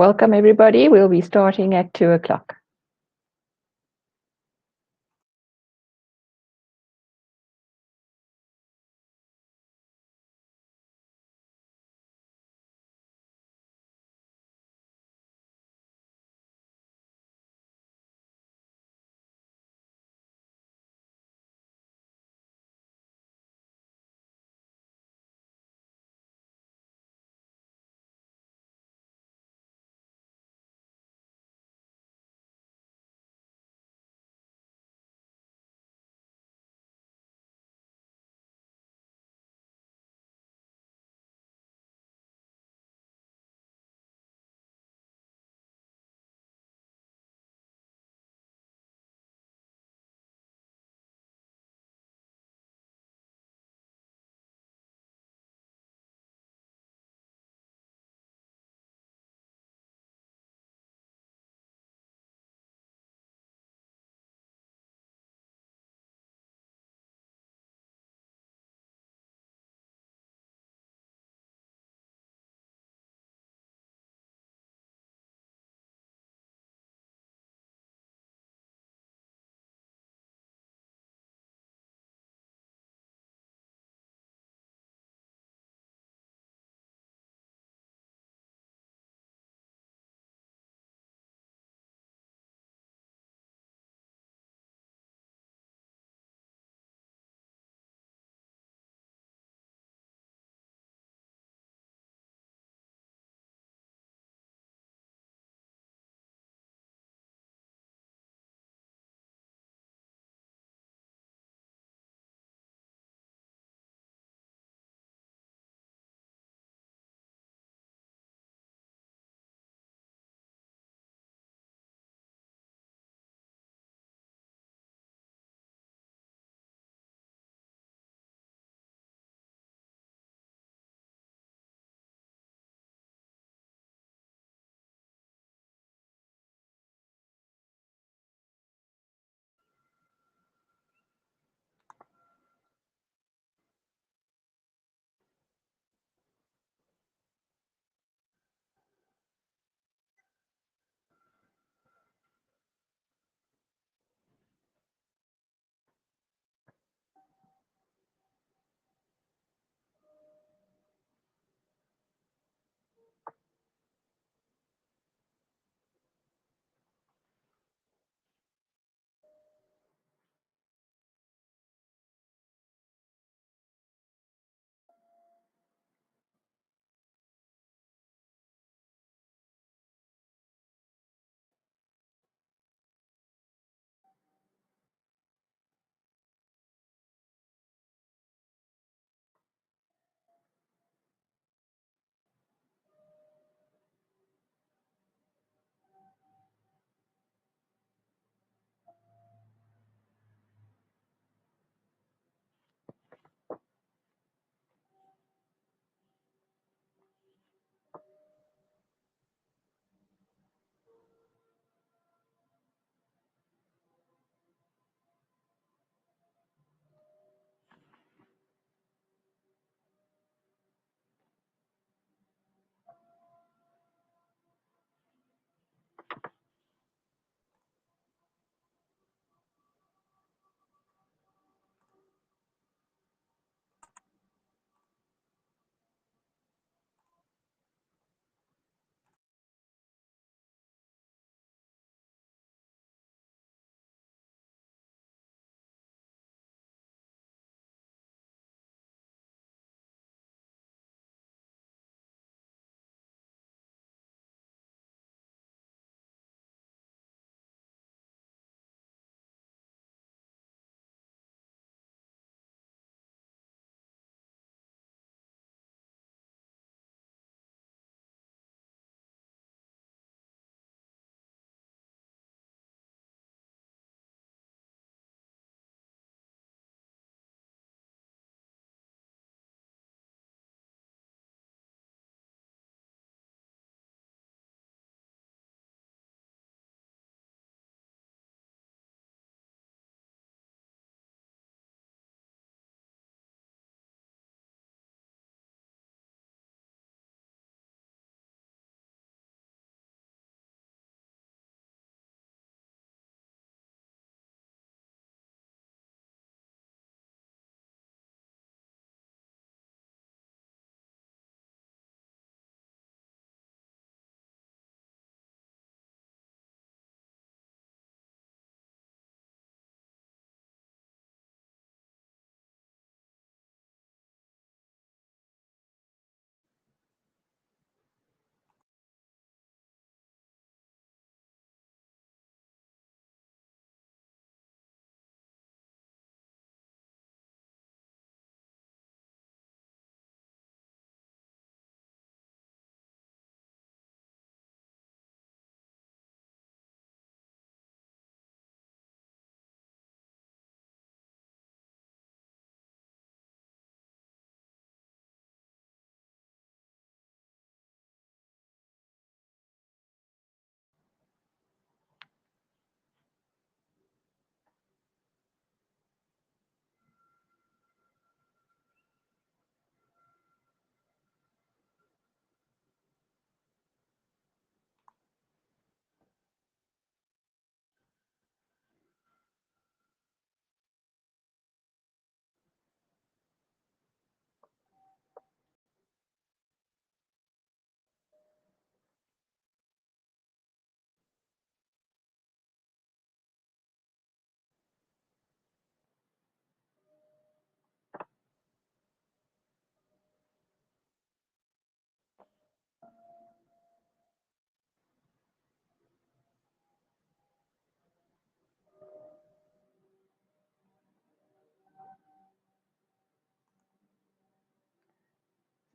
Welcome, everybody. We'll be starting at 2 o'clock.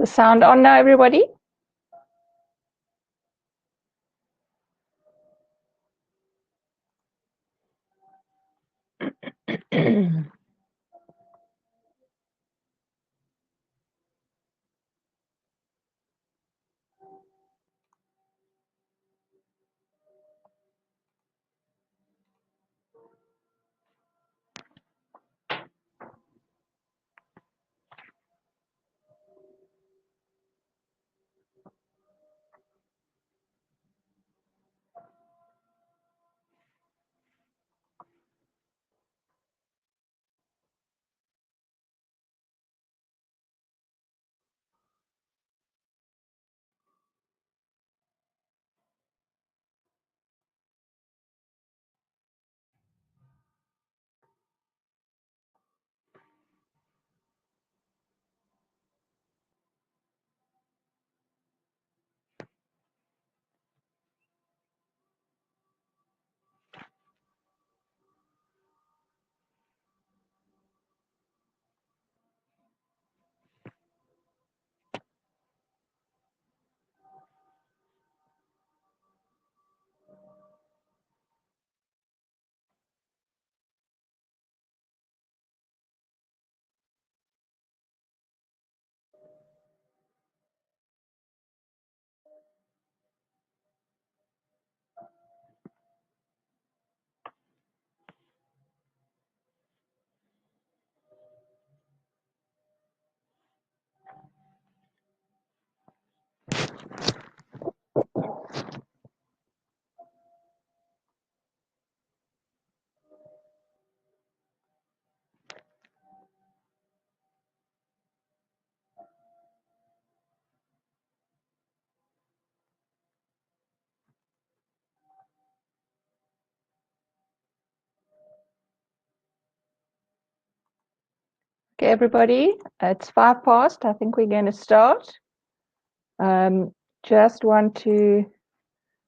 The sound on now, everybody? Okay, everybody, it's 5 past. I think we're going to start. Just want to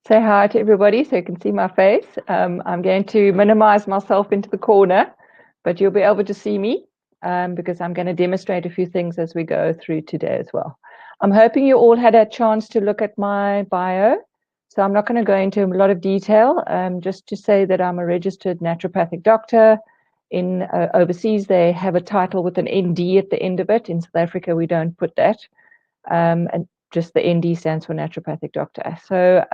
say hi to everybody so you can see my face. I'm going to minimize myself into the corner, but you'll be able to see me because I'm going to demonstrate a few things as we go through today as well. I'm hoping you all had a chance to look at my bio. So I'm not going to go into a lot of detail, just to say that I'm a registered naturopathic doctor. In overseas, they have a title with an ND at the end of it. In South Africa, we don't put that. And just the ND stands for naturopathic doctor. So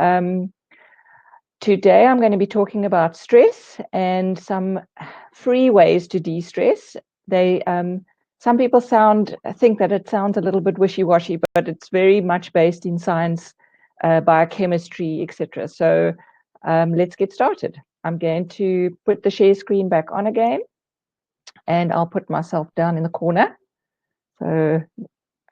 today I'm going to be talking about stress and some free ways to de-stress. Some people think that it sounds a little bit wishy-washy, but it's very much based in science, biochemistry, etc. So let's get started. I'm going to put the share screen back on again, and I'll put myself down in the corner. So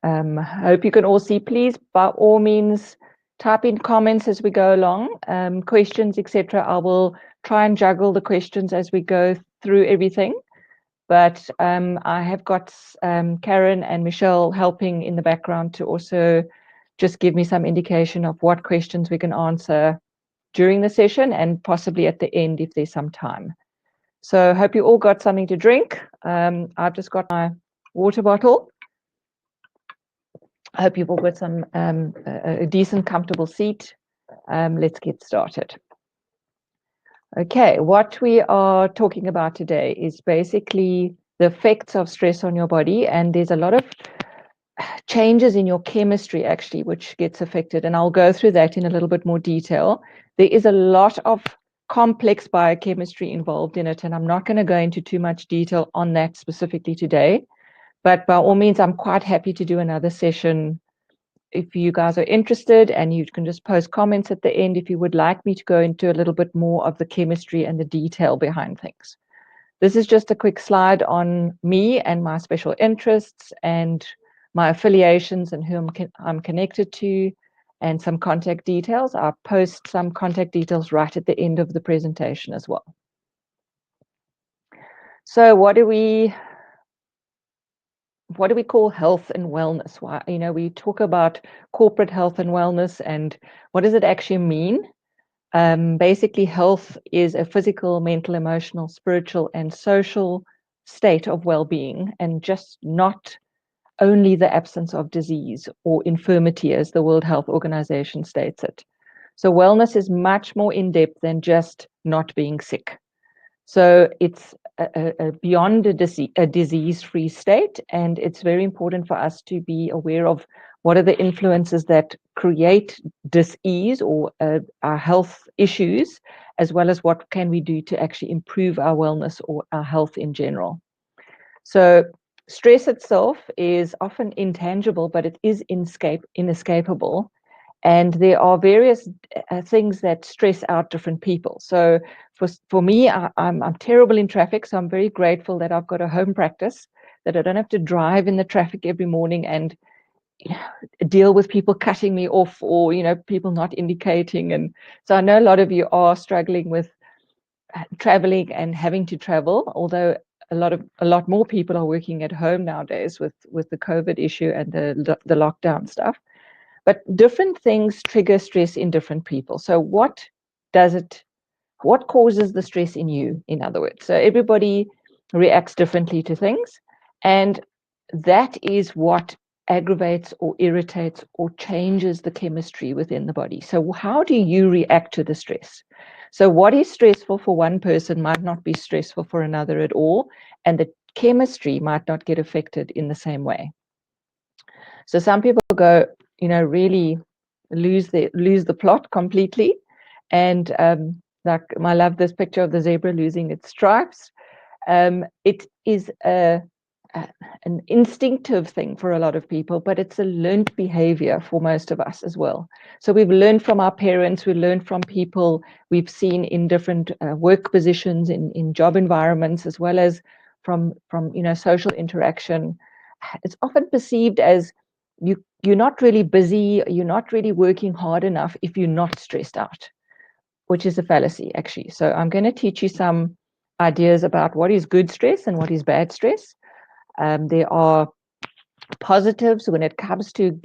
I hope you can all see. Please, by all means, type in comments as we go along, questions, etc. I will try and juggle the questions as we go through everything. But I have got Karen and Michelle helping in the background to also just give me some indication of what questions we can answer during the session and possibly at the end if there's some time. So hope you all got something to drink. I've just got my water bottle. I hope you've all got some a decent, comfortable seat. Let's get started. Okay, what we are talking about today is basically the effects of stress on your body, and there's a lot of changes in your chemistry actually which gets affected, and I'll go through that in a little bit more detail. There is a lot of complex biochemistry involved in it, and I'm not going to go into too much detail on that specifically today, but by all means I'm quite happy to do another session if you guys are interested, and you can just post comments at the end if you would like me to go into a little bit more of the chemistry and the detail behind things. This is just a quick slide on me and my special interests and my affiliations and who I'm connected to, and some contact details. I'll post some contact details right at the end of the presentation as well. So what do we call health and wellness? Why, we talk about corporate health and wellness, and what does it actually mean? Basically, health is a physical, mental, emotional, spiritual, and social state of well-being, and just not only the absence of disease or infirmity, as the World Health Organization states it. So wellness is much more in-depth than just not being sick. So it's beyond a disease-free state, and it's very important for us to be aware of what are the influences that create dis-ease or our health issues, as well as what can we do to actually improve our wellness or our health in general. So stress itself is often intangible, but it is inescapable. And there are various things that stress out different people. So for me, I'm terrible in traffic, so I'm very grateful that I've got a home practice, that I don't have to drive in the traffic every morning and deal with people cutting me off, or people not indicating. And so I know a lot of you are struggling with traveling and having to travel, although a lot more people are working at home nowadays with the COVID issue and the lockdown stuff. But different things trigger stress in different people. So what causes the stress in you, in other words? So everybody reacts differently to things, and that is what aggravates or irritates or changes the chemistry within the body. So how do you react to the stress? So what is stressful for one person might not be stressful for another at all, and the chemistry might not get affected in the same way. So some people go, really lose the plot completely. And like, I love this picture of the zebra losing its stripes. It is an instinctive thing for a lot of people, but it's a learned behavior for most of us as well. So we've learned from our parents, we learned from people we've seen in different work positions, in job environments, as well as from social interaction. It's often perceived as you're not really busy, you're not really working hard enough if you're not stressed out, which is a fallacy, actually. So I'm going to teach you some ideas about what is good stress and what is bad stress. There are positives when it comes to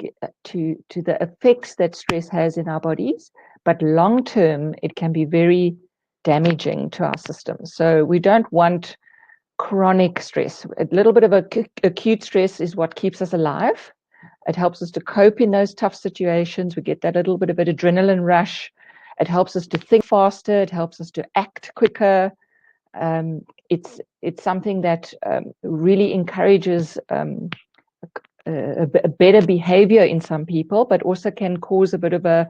the effects that stress has in our bodies, but long term it can be very damaging to our systems. So we don't want chronic stress. A little bit of acute stress is what keeps us alive. It helps us to cope in those tough situations. We get that little bit of an adrenaline rush. It helps us to think faster. It helps us to act quicker. It's something that really encourages a better behavior in some people, but also can cause a bit of a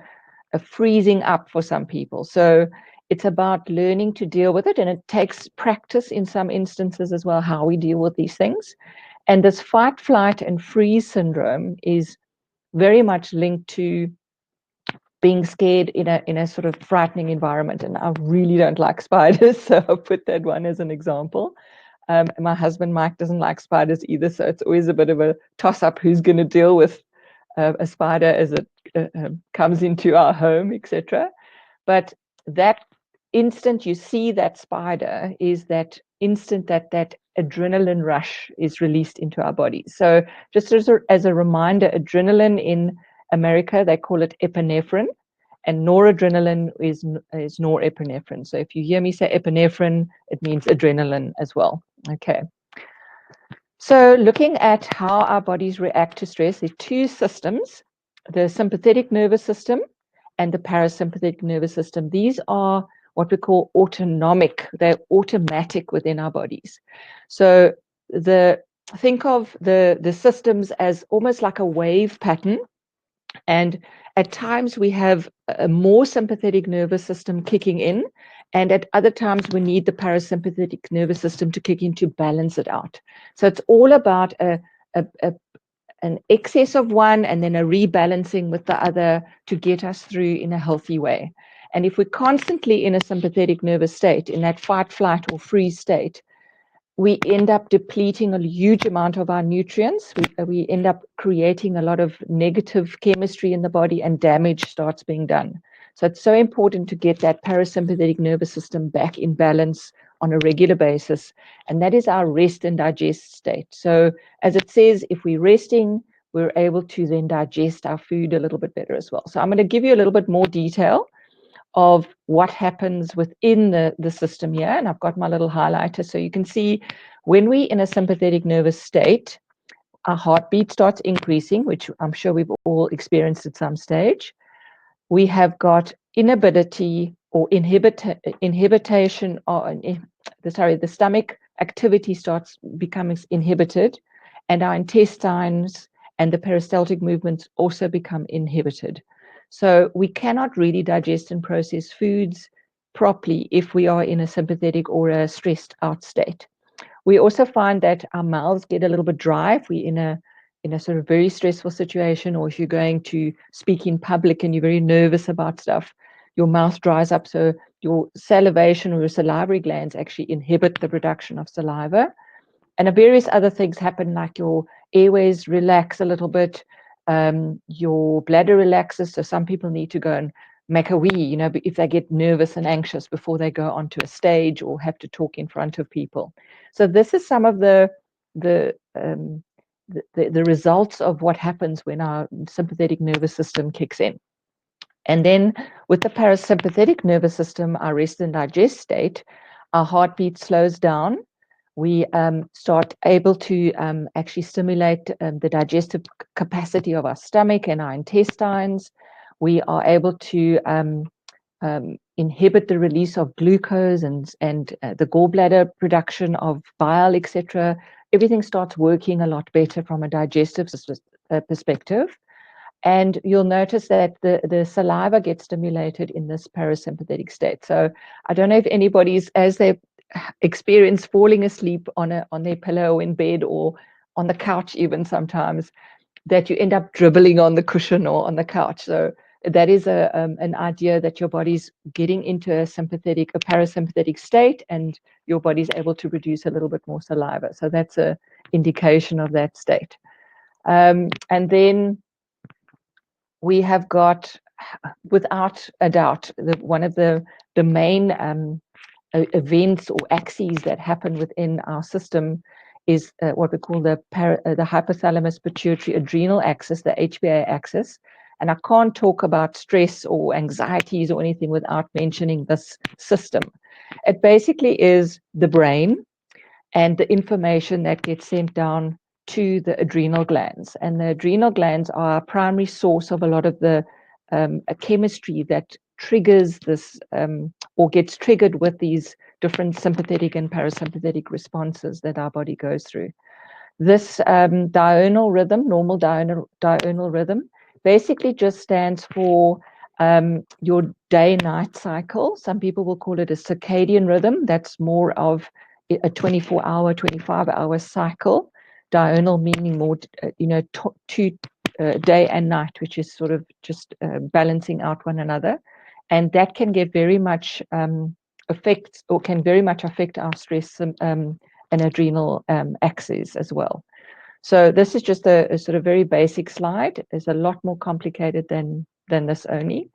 freezing up for some people. So it's about learning to deal with it, and it takes practice in some instances as well, how we deal with these things. And this fight, flight, and freeze syndrome is very much linked to being scared in a sort of frightening environment. And I really don't like spiders, so I'll put that one as an example. My husband, Mike, doesn't like spiders either, so it's always a bit of a toss-up who's going to deal with a spider as it comes into our home, etc. But that instant you see that spider is that instant that adrenaline rush is released into our bodies. So just as a reminder, adrenaline in America, they call it epinephrine, and noradrenaline is norepinephrine. So if you hear me say epinephrine, it means adrenaline as well. Okay. So looking at how our bodies react to stress, there are two systems, the sympathetic nervous system and the parasympathetic nervous system. These are what we call autonomic. They're automatic within our bodies. So think of the systems as almost like a wave pattern. And at times we have a more sympathetic nervous system kicking in, and at other times we need the parasympathetic nervous system to kick in to balance it out. So it's all about an excess of one and then a rebalancing with the other to get us through in a healthy way. And if we're constantly in a sympathetic nervous state, in that fight, flight, or freeze state, we end up depleting a huge amount of our nutrients. We end up creating a lot of negative chemistry in the body, and damage starts being done. So it's so important to get that parasympathetic nervous system back in balance on a regular basis. And that is our rest and digest state. So as it says, if we're resting, we're able to then digest our food a little bit better as well. So I'm going to give you a little bit more detail of what happens within the system here. And I've got my little highlighter so you can see when we're in a sympathetic nervous state, our heartbeat starts increasing, which I'm sure we've all experienced at some stage. We have got inability or inhibition, or the stomach activity starts becoming inhibited, and our intestines and the peristaltic movements also become inhibited. So we cannot really digest and process foods properly if we are in a sympathetic or a stressed out state. We also find that our mouths get a little bit dry if we're in a sort of very stressful situation, or if you're going to speak in public and you're very nervous about stuff, your mouth dries up. So your salivation or your salivary glands actually inhibit the production of saliva. And various other things happen, like your airways relax a little bit, your bladder relaxes. So some people need to go and make a wee, if they get nervous and anxious before they go onto a stage or have to talk in front of people. So this is some of the results of what happens when our sympathetic nervous system kicks in. And then with the parasympathetic nervous system, our rest and digest state, our heartbeat slows down. We start able to actually stimulate the digestive capacity of our stomach and our intestines. We are able to inhibit the release of glucose and the gallbladder production of bile, etc. Everything starts working a lot better from a digestive perspective. And you'll notice that the saliva gets stimulated in this parasympathetic state. So I don't know if anybody's, as they experience falling asleep on their pillow in bed or on the couch even sometimes, that you end up dribbling on the cushion or on the couch. So that is an idea that your body's getting into a parasympathetic state, and your body's able to produce a little bit more saliva. So that's an indication of that state. And then we have got, without a doubt, one of the main events or axes that happen within our system is what we call the hypothalamus pituitary adrenal axis, the HPA axis. And I can't talk about stress or anxieties or anything without mentioning this system. It basically is the brain and the information that gets sent down to the adrenal glands. And the adrenal glands are a primary source of a lot of the chemistry that triggers this or gets triggered with these different sympathetic and parasympathetic responses that our body goes through. This diurnal rhythm, normal diurnal rhythm, basically just stands for your day-night cycle. Some people will call it a circadian rhythm. That's more of a 24-hour, 25-hour cycle. Diurnal meaning more, two day and night, which is sort of just balancing out one another. And that can get very much affect our stress and adrenal axes as well. So this is just a sort of very basic slide. It's a lot more complicated than this only.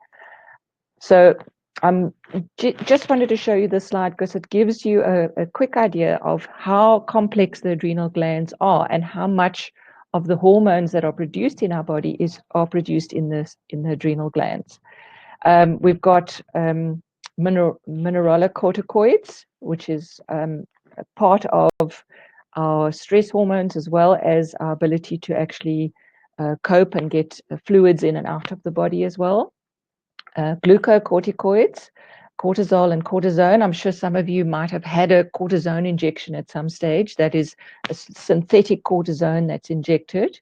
So just wanted to show you this slide because it gives you a quick idea of how complex the adrenal glands are and how much of the hormones that are produced in our body are produced in the adrenal glands. We've got mineralocorticoids, which is a part of our stress hormones, as well as our ability to actually cope and get fluids in and out of the body as well. Glucocorticoids, cortisol and cortisone. I'm sure some of you might have had a cortisone injection at some stage. That is a synthetic cortisone that's injected.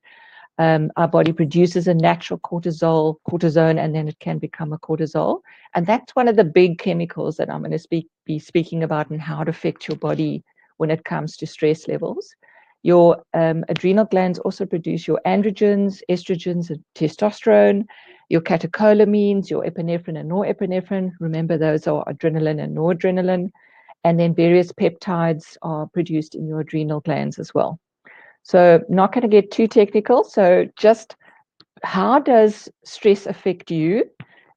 Our body produces a natural cortisone, and then it can become a cortisol. And that's one of the big chemicals that I'm going to be speaking about and how it affects your body when it comes to stress levels. Your adrenal glands also produce your androgens, estrogens, and testosterone, your catecholamines, your epinephrine and norepinephrine. Remember, those are adrenaline and noradrenaline. And then various peptides are produced in your adrenal glands as well. So not going to get too technical. So just how does stress affect you?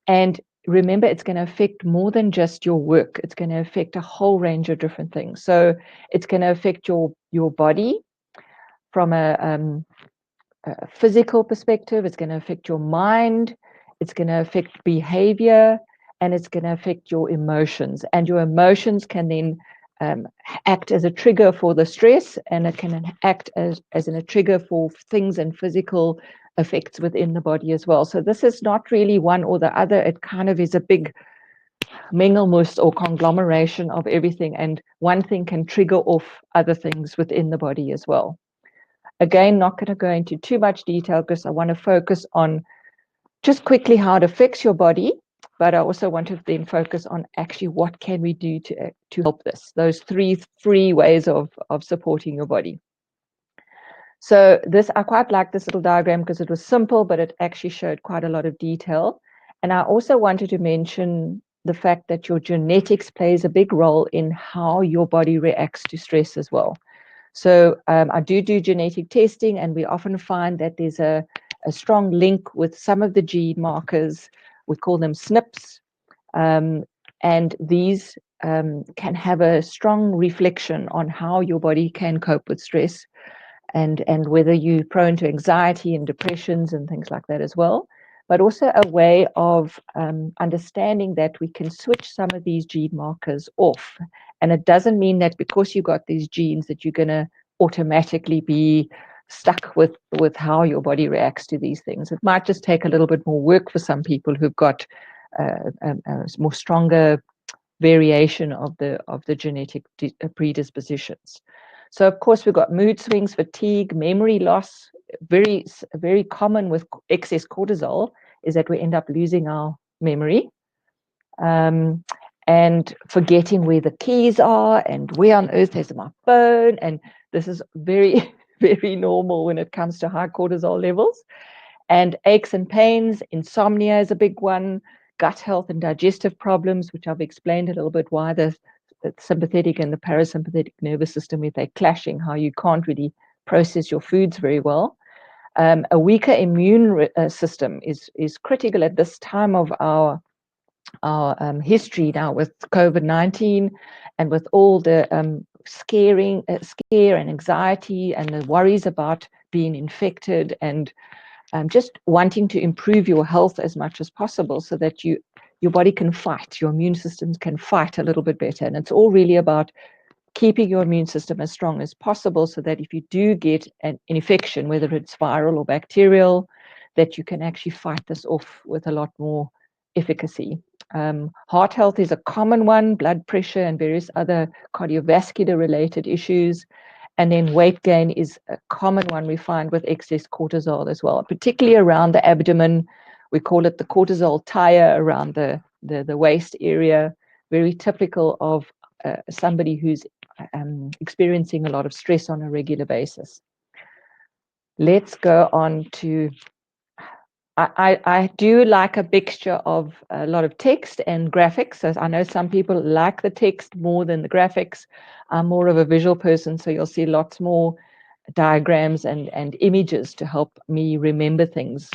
And remember, it's going to affect more than just your work. It's going to affect a whole range of different things. So it's going to affect your body from a physical perspective. It's going to affect your mind. It's going to affect behavior, and it's going to affect your emotions. And your emotions can then act as a trigger for the stress, and it can act as a trigger for things and physical effects within the body as well. So this is not really one or the other. It kind of is a big mengelmus or conglomeration of everything, and one thing can trigger off other things within the body as well. Again, not going to go into too much detail because I want to focus on just quickly how it affects your body, but I also want to then focus on actually what can we do to help this, those three ways of supporting your body. So this, I quite like this little diagram because it was simple, but it actually showed quite a lot of detail. And I also wanted to mention the fact that your genetics plays a big role in how your body reacts to stress as well. So I do genetic testing, and we often find that there's a strong link with some of the gene markers. We call them SNPs, and these can have a strong reflection on how your body can cope with stress, and whether you're prone to anxiety and depressions and things like that as well. But also a way of understanding that we can switch some of these gene markers off. And it doesn't mean that because you got these genes that you're going to automatically be stuck with how your body reacts to these things. It might just take a little bit more work for some people who've got a more stronger variation of the genetic predispositions. So of course we've got mood swings, fatigue, memory loss. Very common with excess cortisol is that we end up losing our memory, and forgetting where the keys are and where on earth is my phone. And this is very, very normal when it comes to high cortisol levels. And aches and pains, insomnia is a big one, gut health and digestive problems, which I've explained a little bit why the sympathetic and the parasympathetic nervous system, if they're clashing, how you can't really process your foods very well. A weaker immune system is critical at this time of our history now with COVID-19 and with all the scare and anxiety and the worries about being infected, and just wanting to improve your health as much as possible so that your body can fight, your immune systems can fight a little bit better. And it's all really about keeping your immune system as strong as possible so that if you do get an infection, whether it's viral or bacterial, that you can actually fight this off with a lot more efficacy. Heart health is a common one, blood pressure and various other cardiovascular related issues. And then weight gain is a common one we find with excess cortisol as well, particularly around the abdomen. We call it the cortisol tire around the waist area, very typical of somebody who's experiencing a lot of stress on a regular basis. Let's go on to, I do like a mixture of a lot of text and graphics. So I know some people like the text more than the graphics. I'm more of a visual person, so you'll see lots more diagrams and images to help me remember things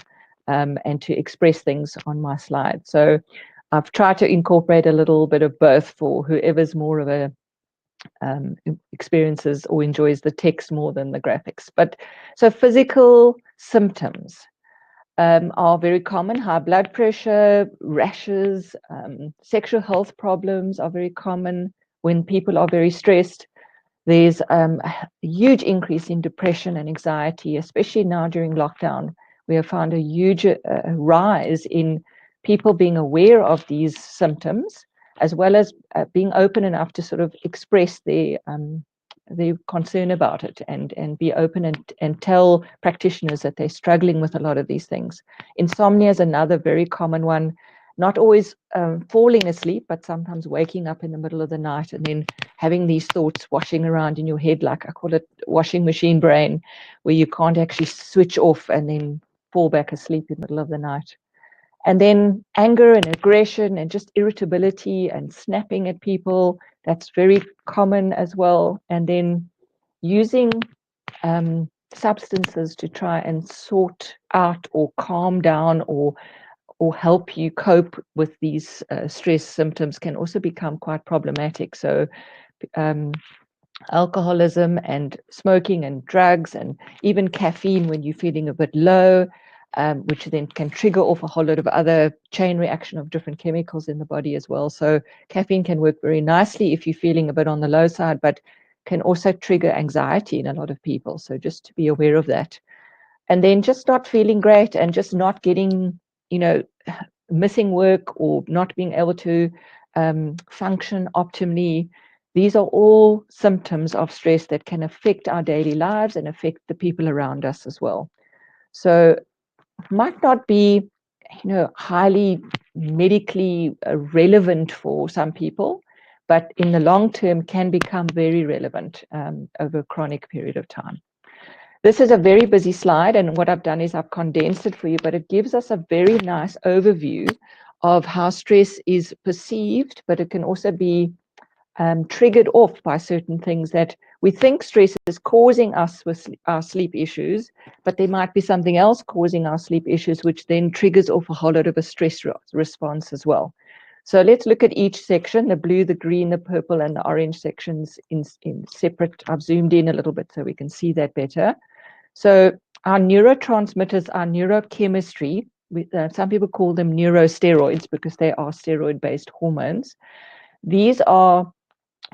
and to express things on my slide. So I've tried to incorporate a little bit of both for whoever's more of a experiences or enjoys the text more than the graphics. But so physical symptoms are very common. High blood pressure, rashes, sexual health problems are very common when people are very stressed. There's a huge increase in depression and anxiety, especially now during lockdown. We have found a huge rise in people being aware of these symptoms, as well as being open enough to sort of express their concern about it and be open and tell practitioners that they're struggling with a lot of these things. Insomnia is another very common one. Not always falling asleep, but sometimes waking up in the middle of the night and then having these thoughts washing around in your head, like I call it washing machine brain, where you can't actually switch off and then fall back asleep in the middle of the night. And then anger and aggression and just irritability and snapping at people, that's very common as well. And then using substances to try and sort out or calm down or help you cope with these stress symptoms can also become quite problematic. So alcoholism and smoking and drugs and even caffeine when you're feeling a bit low which then can trigger off a whole lot of other chain reaction of different chemicals in the body as well. So caffeine can work very nicely if you're feeling a bit on the low side, but can also trigger anxiety in a lot of people. So just to be aware of that. And then just not feeling great and just not getting, missing work or not being able to function optimally. These are all symptoms of stress that can affect our daily lives and affect the people around us as well. So might not be, highly medically relevant for some people, but in the long term can become very relevant over a chronic period of time. This is a very busy slide, and what I've done is I've condensed it for you, but it gives us a very nice overview of how stress is perceived, but it can also be triggered off by certain things that we think stress is causing us with our sleep issues, but there might be something else causing our sleep issues, which then triggers off a whole lot of a stress response as well. So let's look at each section, the blue, the green, the purple, and the orange sections in separate. I've zoomed in a little bit so we can see that better. So our neurotransmitters, our neurochemistry, some people call them neurosteroids because they are steroid-based hormones. These are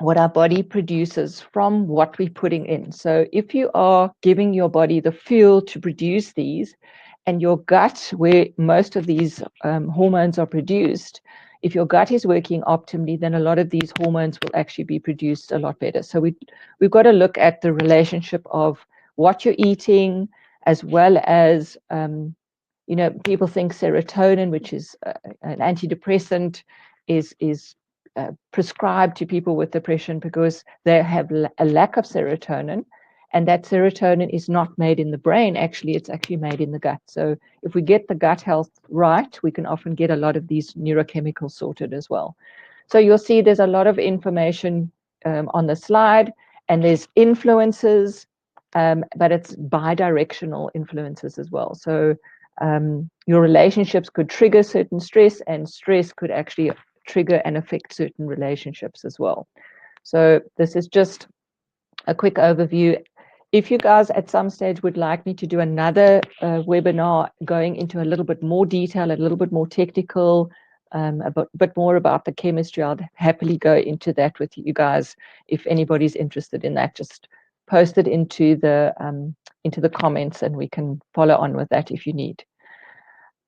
what our body produces from what we're putting in. So if you are giving your body the fuel to produce these, and your gut, where most of these hormones are produced, if your gut is working optimally, then a lot of these hormones will actually be produced a lot better. So we've got to look at the relationship of what you're eating, as well as, people think serotonin, which is an antidepressant, is prescribed to people with depression because they have a lack of serotonin, and that serotonin is not made in the brain. Actually, it's actually made in the gut. So if we get the gut health right, we can often get a lot of these neurochemicals sorted as well. So you'll see there's a lot of information on the slide, and there's influences, but it's bidirectional influences as well. So your relationships could trigger certain stress, and stress could actually trigger and affect certain relationships as well. So this is just a quick overview. If you guys at some stage would like me to do another webinar going into a little bit more detail, a little bit more technical, a bit more about the chemistry, I'll happily go into that with you guys. If anybody's interested in that, just post it into the comments and we can follow on with that if you need.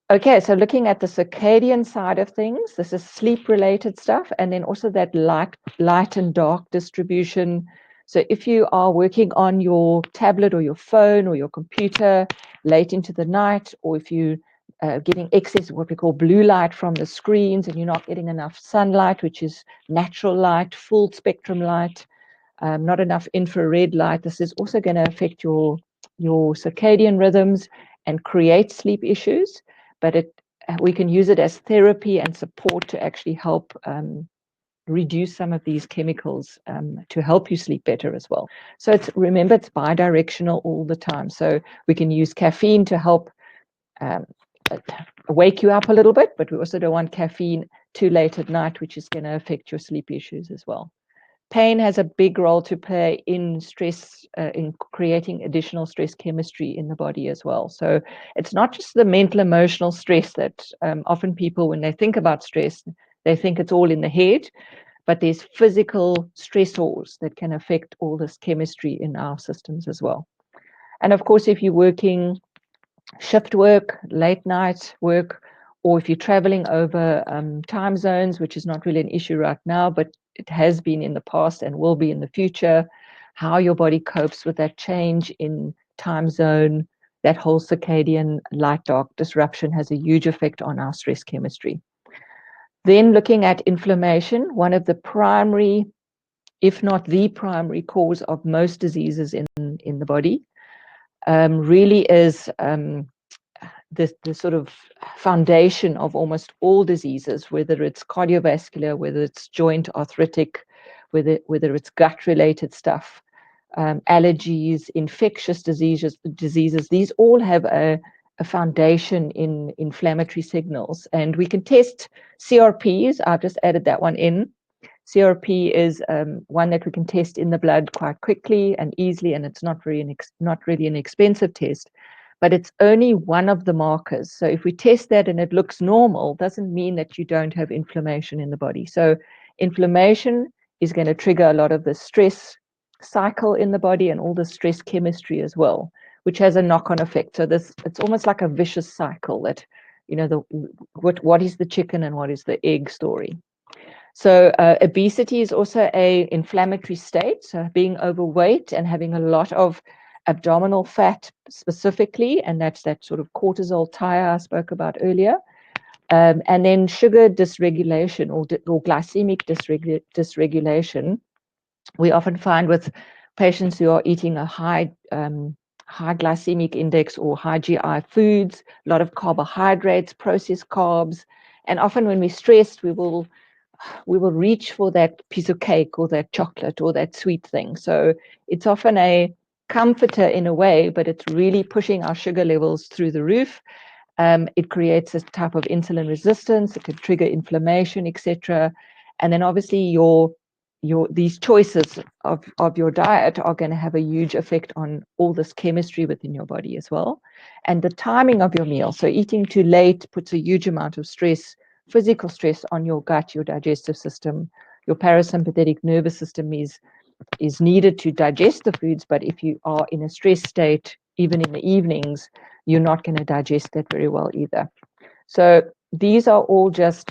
Okay, so looking at the circadian side of things, this is sleep-related stuff, and then also that light and dark distribution. So if you are working on your tablet or your phone or your computer late into the night, or if you getting excess of what we call blue light from the screens and you're not getting enough sunlight, which is natural light, full spectrum light, not enough infrared light, this is also going to affect your circadian rhythms and create sleep issues. But we can use it as therapy and support to actually help reduce some of these chemicals to help you sleep better as well. So remember, it's bidirectional all the time. So we can use caffeine to help wake you up a little bit, but we also don't want caffeine too late at night, which is going to affect your sleep issues as well. Pain has a big role to play in stress, in creating additional stress chemistry in the body as well. So it's not just the mental, emotional stress that often people, when they think about stress, they think it's all in the head, but there's physical stressors that can affect all this chemistry in our systems as well. And of course, if you're working shift work, late night work, or if you're traveling over time zones, which is not really an issue right now, but it has been in the past and will be in the future, how your body copes with that change in time zone, that whole circadian light-dark disruption has a huge effect on our stress chemistry. Then looking at inflammation, one of the primary, if not the primary cause of most diseases in the body, really is the sort of foundation of almost all diseases, whether it's cardiovascular, whether it's joint arthritic, whether it's gut-related stuff, allergies, infectious diseases. These all have a foundation in inflammatory signals. And we can test CRPs. I've just added that one in. CRP is one that we can test in the blood quite quickly and easily, and it's not really an expensive test. but it's only one of the markers. So if we test that and it looks normal, doesn't mean that you don't have inflammation in the body. So inflammation is going to trigger a lot of the stress cycle in the body and all the stress chemistry as well, which has a knock-on effect. So it's almost like a vicious cycle that, what is the chicken and what is the egg story. So obesity is also a inflammatory state. So being overweight and having a lot of abdominal fat specifically, and that's that sort of cortisol tire I spoke about earlier. And then sugar dysregulation or glycemic dysregulation. We often find with patients who are eating a high glycemic index or high GI foods, a lot of carbohydrates, processed carbs, and often when we're stressed, we will reach for that piece of cake or that chocolate or that sweet thing. So it's often a comforter in a way, but it's really pushing our sugar levels through the roof. It creates a type of insulin resistance. It can trigger inflammation, etc. And then obviously these choices of your diet are going to have a huge effect on all this chemistry within your body as well. And the timing of your meal. So eating too late puts a huge amount of stress, physical stress on your gut, your digestive system. Your parasympathetic nervous system is needed to digest the foods, but if you are in a stress state, even in the evenings, you're not going to digest that very well either. So these are all just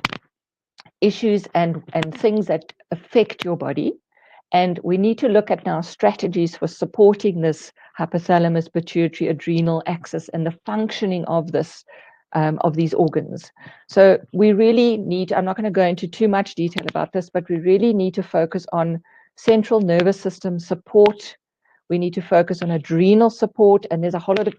issues and things that affect your body. And we need to look at now strategies for supporting this hypothalamus, pituitary, adrenal axis and the functioning of this, of these organs. So we really need, I'm not going to go into too much detail about this, but we really need to focus on central nervous system support. We need to focus on adrenal support, and there's a whole lot of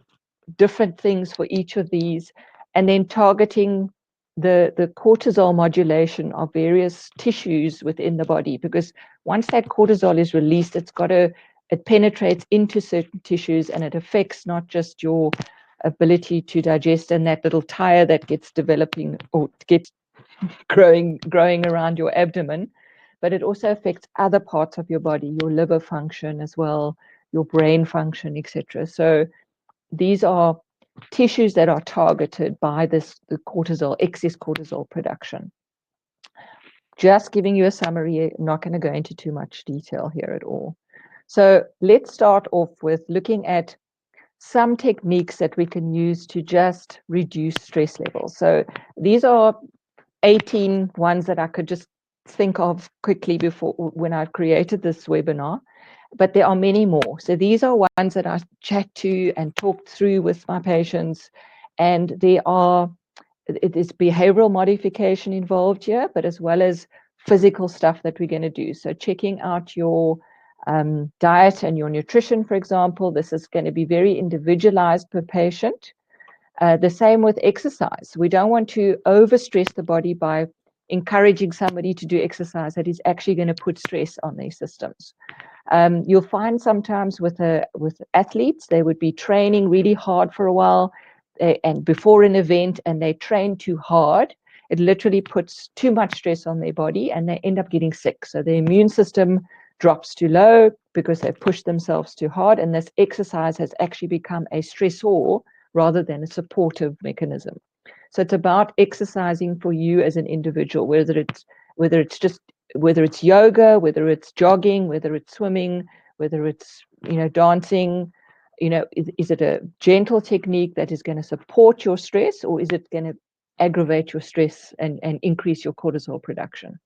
different things for each of these, and then targeting the cortisol modulation of various tissues within the body, because once that cortisol is released, it penetrates into certain tissues and it affects not just your ability to digest and that little tire that gets developing or gets growing around your abdomen, but it also affects other parts of your body, your liver function as well, your brain function, etc. So these are tissues that are targeted by the cortisol, excess cortisol production. Just giving you a summary, I'm not going to go into too much detail here at all. So let's start off with looking at some techniques that we can use to just reduce stress levels. So these are 18 ones that I could just think of quickly before when I created this webinar, but there are many more. So these are ones that I chat to and talk through with my patients, and it is behavioral modification involved here, but as well as physical stuff that we're going to do. So checking out your diet and your nutrition, for example. This is going to be very individualized per patient. The same with exercise. We don't want to overstress the body by encouraging somebody to do exercise that is actually going to put stress on their systems. You'll find sometimes with athletes, they would be training really hard for a while and before an event, and they train too hard. It literally puts too much stress on their body and they end up getting sick. So the immune system drops too low because they've pushed themselves too hard, and this exercise has actually become a stressor rather than a supportive mechanism. So it's about exercising for you as an individual, whether it's yoga, whether it's jogging, whether it's swimming, whether it's dancing. Is it a gentle technique that is going to support your stress, or is it going to aggravate your stress and increase your cortisol production?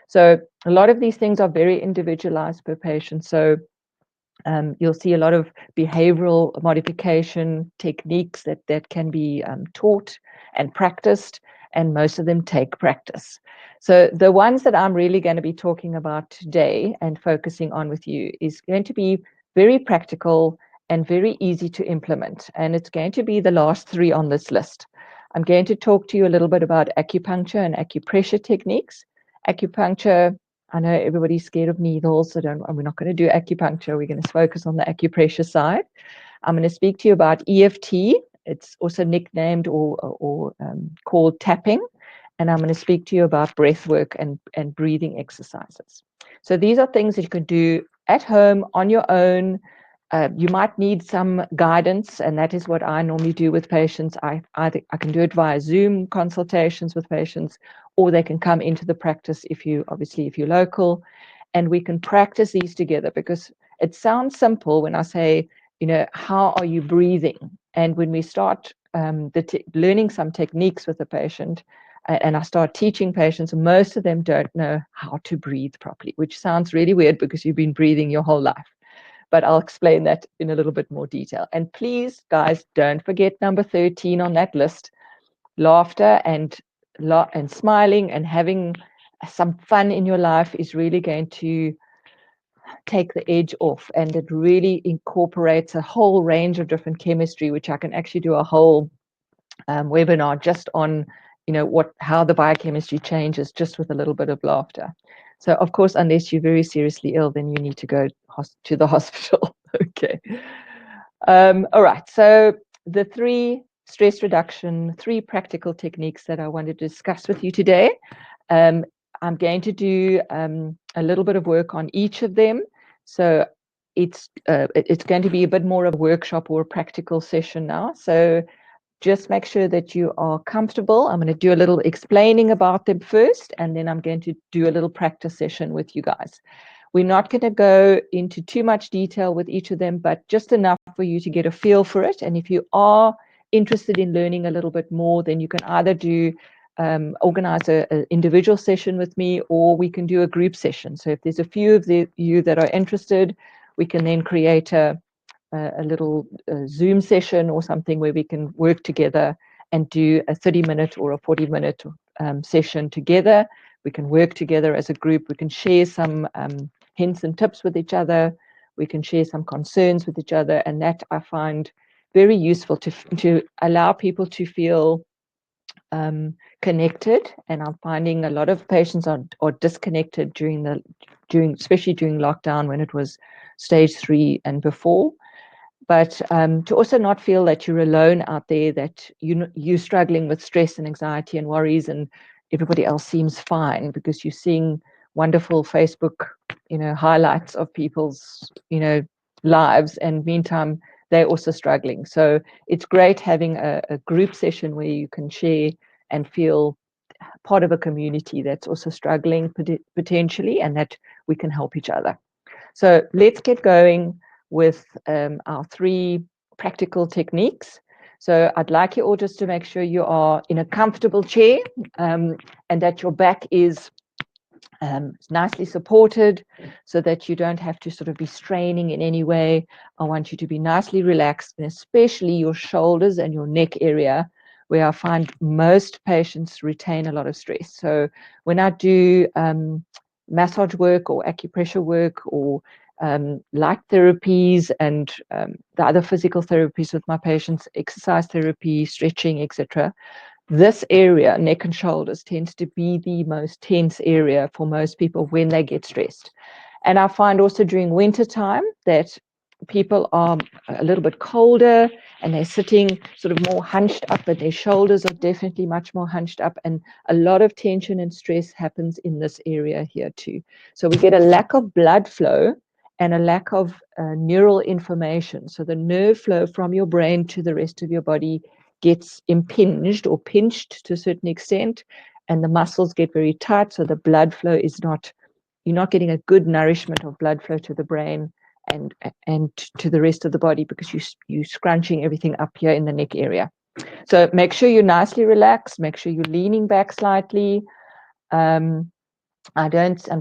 So a lot of these things are very individualized per patient. So you'll see a lot of behavioral modification techniques that can be taught and practiced, and most of them take practice. So the ones that I'm really going to be talking about today and focusing on with you is going to be very practical and very easy to implement. And it's going to be the last three on this list. I'm going to talk to you a little bit about acupuncture and acupressure techniques. Acupuncture, I know everybody's scared of needles, so we're not going to do acupuncture. We're going to focus on the acupressure side. I'm going to speak to you about EFT. It's also nicknamed or called tapping. And I'm going to speak to you about breath work and breathing exercises. So these are things that you can do at home on your own. you might need some guidance, and that is what I normally do with patients. I can do it via Zoom consultations with patients, or they can come into the practice if you're local, and we can practice these together, because it sounds simple when I say, how are you breathing? And when we start learning some techniques with the patient, and I start teaching patients, most of them don't know how to breathe properly, which sounds really weird because you've been breathing your whole life. But I'll explain that in a little bit more detail. And please, guys, don't forget number 13 on that list. Laughter and smiling and having some fun in your life is really going to take the edge off, and it really incorporates a whole range of different chemistry, which I can actually do a whole webinar just on, how the biochemistry changes just with a little bit of laughter. So, of course, unless you're very seriously ill, then you need to go to the hospital. Okay. All right. So the 3 stress reduction, 3 practical techniques that I want to discuss with you today. I'm going to do a little bit of work on each of them. So it's going to be a bit more of a workshop or a practical session now. So just make sure that you are comfortable. I'm going to do a little explaining about them first, and then I'm going to do a little practice session with you guys. We're not going to go into too much detail with each of them, but just enough for you to get a feel for it. And if you are interested in learning a little bit more, then you can either do organize an individual session with me, or we can do a group session. So if there's a few of you that are interested, we can then create a little Zoom session or something where we can work together and do a 30-minute or a 40-minute session together. We can work together as a group. We can share some hints and tips with each other. We can share some concerns with each other, and that I find very useful to allow people to feel connected. And I'm finding a lot of patients are disconnected especially during lockdown, when it was stage 3 and before. But to also not feel that you're alone out there, that you're struggling with stress and anxiety and worries, and everybody else seems fine because you're seeing wonderful Facebook, highlights of people's, lives, and meantime they're also struggling. So it's great having a group session where you can share and feel part of a community that's also struggling potentially, and that we can help each other. So let's get going with our 3 practical techniques. So I'd like you all just to make sure you are in a comfortable chair, and that your back is nicely supported, so that you don't have to sort of be straining in any way. I want you to be nicely relaxed, and especially your shoulders and your neck area, where I find most patients retain a lot of stress. So when I do massage work or acupressure work, or light therapies, and the other physical therapies with my patients, exercise therapy, stretching, etc., this area, neck and shoulders, tends to be the most tense area for most people when they get stressed. And I find also during winter time that people are a little bit colder, and they're sitting sort of more hunched up, and their shoulders are definitely much more hunched up, and a lot of tension and stress happens in this area here too. So we get a lack of blood flow and a lack of neural information. So the nerve flow from your brain to the rest of your body gets impinged or pinched to a certain extent, and the muscles get very tight, so the blood flow is not, you're not getting a good nourishment of blood flow to the brain and to the rest of the body, because you're scrunching everything up here in the neck area. So make sure you're nicely relaxed, make sure you're leaning back slightly. I'm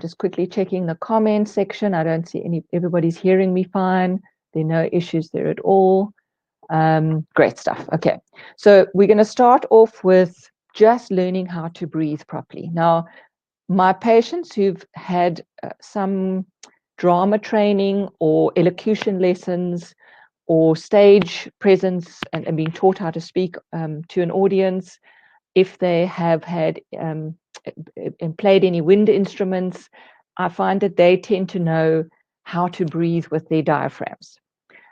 just quickly checking the comment section. I don't see everybody's hearing me fine. There are no issues there at all. Great stuff. Okay, so we're going to start off with just learning how to breathe properly. Now, my patients who've had some drama training or elocution lessons or stage presence and being taught how to speak to an audience, if they have had and played any wind instruments, I find that they tend to know how to breathe with their diaphragms.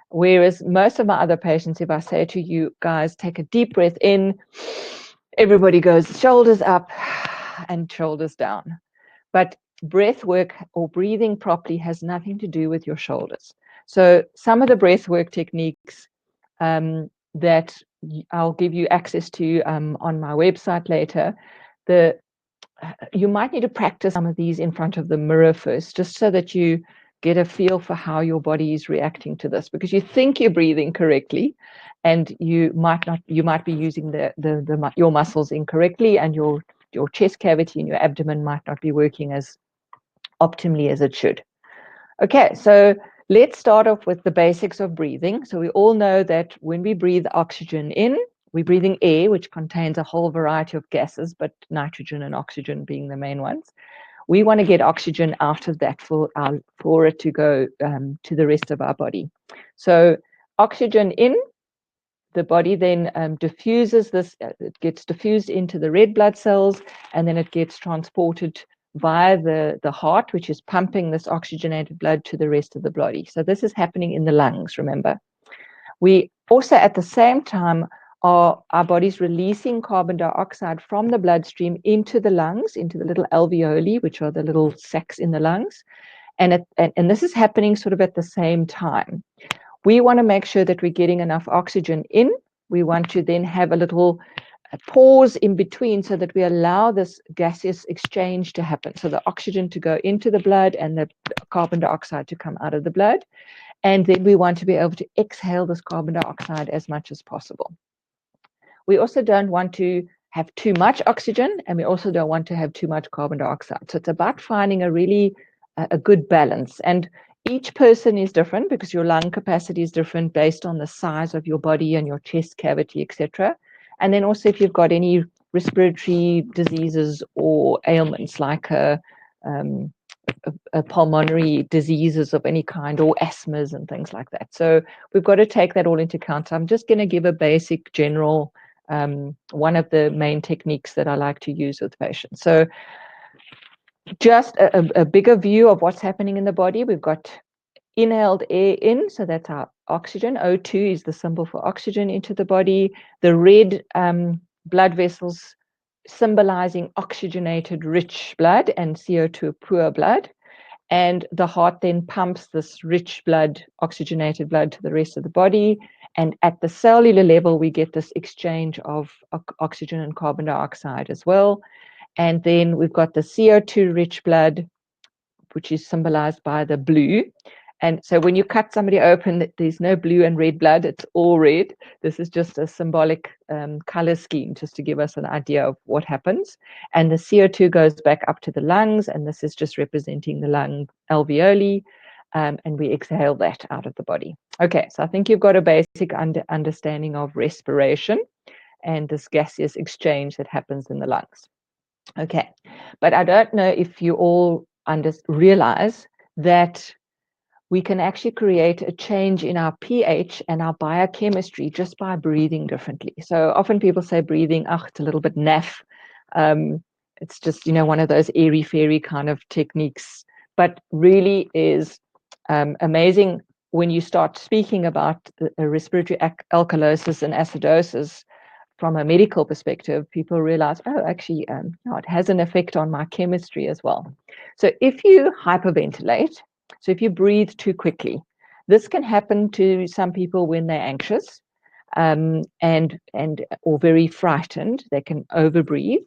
Whereas most of my other patients, if I say to you guys, take a deep breath in, everybody goes shoulders up and shoulders down. But breath work or breathing properly has nothing to do with your shoulders. So some of the breath work techniques that I'll give you access to on my website later, you might need to practice some of these in front of the mirror first, just so that you get a feel for how your body is reacting to this, because you think you're breathing correctly and you might not, you might be using your muscles incorrectly, and your chest cavity and your abdomen might not be working as optimally as it should. Okay, so let's start off with the basics of breathing. So we all know that when we breathe oxygen in, we're breathing air, which contains a whole variety of gases, but nitrogen and oxygen being the main ones. We want to get oxygen out of that for it to go to the rest of our body. So oxygen in, the body then diffuses this, it gets diffused into the red blood cells, and then it gets transported via the heart, which is pumping this oxygenated blood to the rest of the body. So this is happening in the lungs, remember. We also, at the same time, are our body's releasing carbon dioxide from the bloodstream into the lungs, into the little alveoli, which are the little sacs in the lungs. And this is happening sort of at the same time. We want to make sure that we're getting enough oxygen in. We want to then have a little pause in between so that we allow this gaseous exchange to happen. So the oxygen to go into the blood and the carbon dioxide to come out of the blood. And then we want to be able to exhale this carbon dioxide as much as possible. We also don't want to have too much oxygen, and we also don't want to have too much carbon dioxide. So it's about finding a good balance. And each person is different because your lung capacity is different based on the size of your body and your chest cavity, etc. And then also if you've got any respiratory diseases or ailments like pulmonary diseases of any kind, or asthmas and things like that. So we've got to take that all into account. So I'm just going to give a basic general, one of the main techniques that I like to use with patients. So just a bigger view of what's happening in the body. We've got inhaled air in, so that's our oxygen. O2 is the symbol for oxygen into the body. The red blood vessels symbolizing oxygenated rich blood, and CO2 poor blood. And the heart then pumps this rich blood, oxygenated blood, to the rest of the body. And at the cellular level, we get this exchange of oxygen and carbon dioxide as well. And then we've got the CO2 rich blood, which is symbolized by the blue. And so when you cut somebody open, there's no blue and red blood, it's all red. This is just a symbolic color scheme, just to give us an idea of what happens. And the CO2 goes back up to the lungs, and this is just representing the lung alveoli, and we exhale that out of the body. Okay, so I think you've got a basic understanding of respiration and this gaseous exchange that happens in the lungs. Okay, but I don't know if you all realize that we can actually create a change in our pH and our biochemistry just by breathing differently. So often people say breathing, it's a little bit naff. It's just, one of those airy-fairy kind of techniques, but really is amazing when you start speaking about respiratory alkalosis and acidosis. From a medical perspective, people realize, actually, it has an effect on my chemistry as well. So if you hyperventilate, so if you breathe too quickly, this can happen to some people when they're anxious or very frightened. They can overbreathe.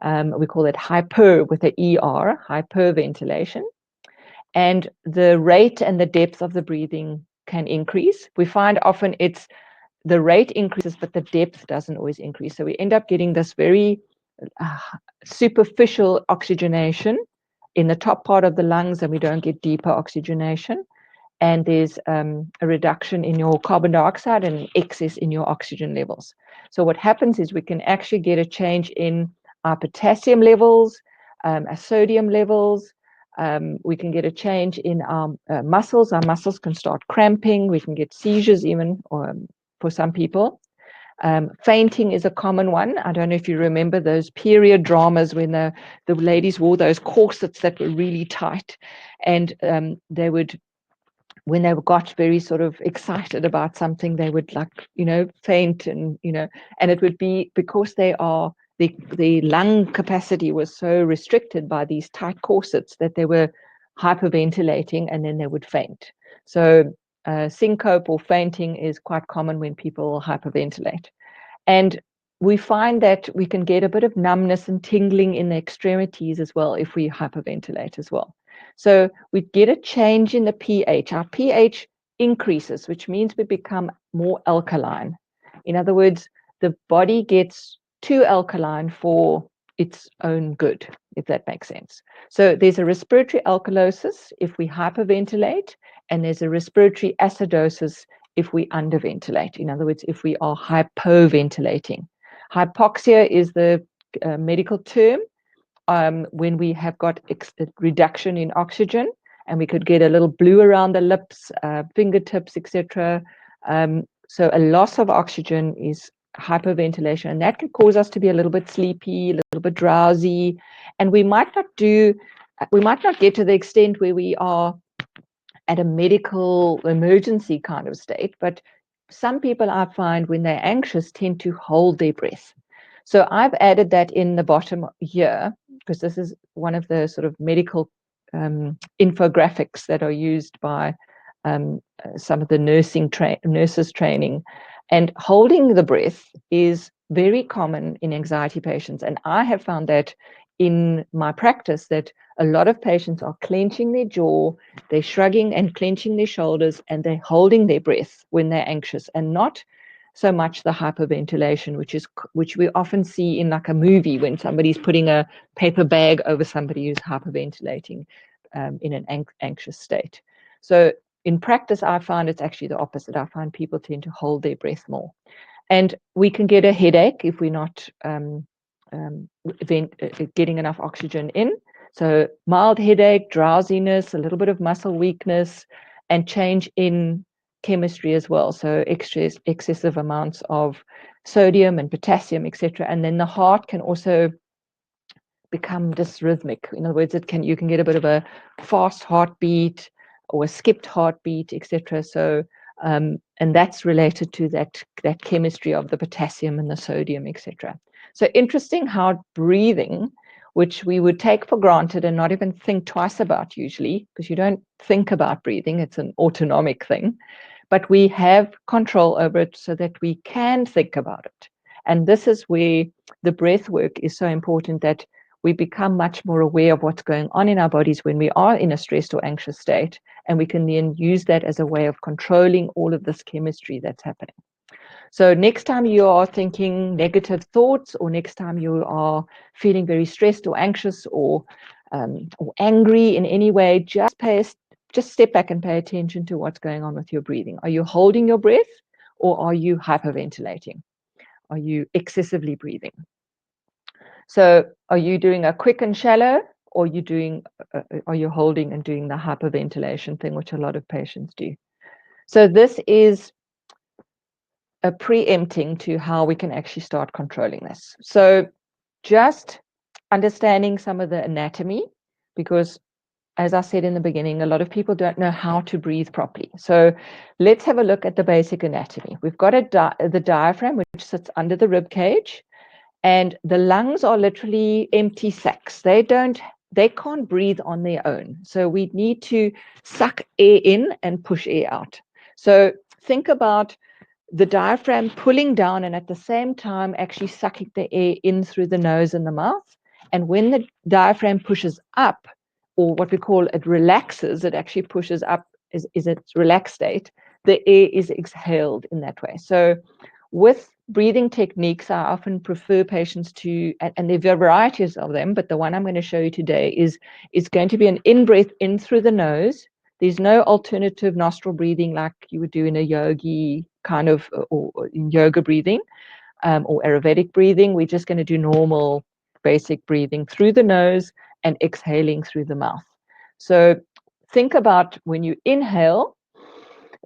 We call it hyper with an ER, hyperventilation. And the rate and the depth of the breathing can increase. We find often the rate increases, but the depth doesn't always increase. So we end up getting this very superficial oxygenation in the top part of the lungs, and we don't get deeper oxygenation. And there's a reduction in your carbon dioxide and excess in your oxygen levels. So what happens is we can actually get a change in our potassium levels, our sodium levels. We can get a change in our muscles. Our muscles can start cramping. We can get seizures even, for some people. Fainting is a common one. I don't know if you remember those period dramas when the ladies wore those corsets that were really tight, and they would, when they got very sort of excited about something, they would faint, and and it would be because the lung capacity was so restricted by these tight corsets that they were hyperventilating, and then they would faint. So syncope or fainting is quite common when people hyperventilate. And we find that we can get a bit of numbness and tingling in the extremities as well if we hyperventilate as well. So we get a change in the pH. Our pH increases, which means we become more alkaline. In other words, the body gets too alkaline for its own good, if that makes sense. So there's a respiratory alkalosis if we hyperventilate, and there's a respiratory acidosis if we underventilate. In other words, if we are hypoventilating. Hypoxia is the medical term when we have got a reduction in oxygen, and we could get a little blue around the lips, fingertips, etc. So a loss of oxygen is hyperventilation, and that can cause us to be a little bit sleepy, a little bit drowsy, and we might not get to the extent where we are at a medical emergency kind of state, but some people I find when they're anxious tend to hold their breath. So I've added that in the bottom here, because this is one of the sort of medical infographics that are used by some of the nurses training. And holding the breath is very common in anxiety patients. And I have found that in my practice that a lot of patients are clenching their jaw, they're shrugging and clenching their shoulders, and they're holding their breath when they're anxious, and not so much the hyperventilation, which we often see in like a movie when somebody's putting a paper bag over somebody who's hyperventilating in an anxious state. So in practice, I find it's actually the opposite. I find people tend to hold their breath more. And we can get a headache if we're not getting enough oxygen in. So mild headache, drowsiness, a little bit of muscle weakness, and change in chemistry as well. So excessive amounts of sodium and potassium, etc. And then the heart can also become dysrhythmic. In other words, you can get a bit of a fast heartbeat or a skipped heartbeat, etc. So and that's related to that chemistry of the potassium and the sodium, etc. So interesting how breathing, which we would take for granted and not even think twice about usually, because you don't think about breathing, it's an autonomic thing, but we have control over it so that we can think about it. And this is where the breath work is so important, that we become much more aware of what's going on in our bodies when we are in a stressed or anxious state, and we can then use that as a way of controlling all of this chemistry that's happening. So next time you are thinking negative thoughts, or next time you are feeling very stressed or anxious or angry in any way, just step back and pay attention to what's going on with your breathing. Are you holding your breath, or are you hyperventilating? Are you excessively breathing? So are you doing a quick and shallow, or are you holding and doing the hyperventilation thing, which a lot of patients do? So this is a preempting to how we can actually start controlling this. So just understanding some of the anatomy, because as I said in the beginning, a lot of people don't know how to breathe properly. So let's have a look at the basic anatomy. We've got the diaphragm, which sits under the rib cage, and the lungs are literally empty sacs. They can't breathe on their own. So we need to suck air in and push air out. So think about the diaphragm pulling down and at the same time actually sucking the air in through the nose and the mouth. And when the diaphragm pushes up, or what we call it relaxes, it actually pushes up, is its relaxed state, the air is exhaled in that way. So with breathing techniques, I often prefer patients to, and there are varieties of them, but the one I'm going to show you today is going to be an in-breath in through the nose. There's no alternative nostril breathing like you would do in a yogi kind of, or in yoga breathing, or Ayurvedic breathing. We're just going to do normal basic breathing through the nose and exhaling through the mouth. So think about when you inhale,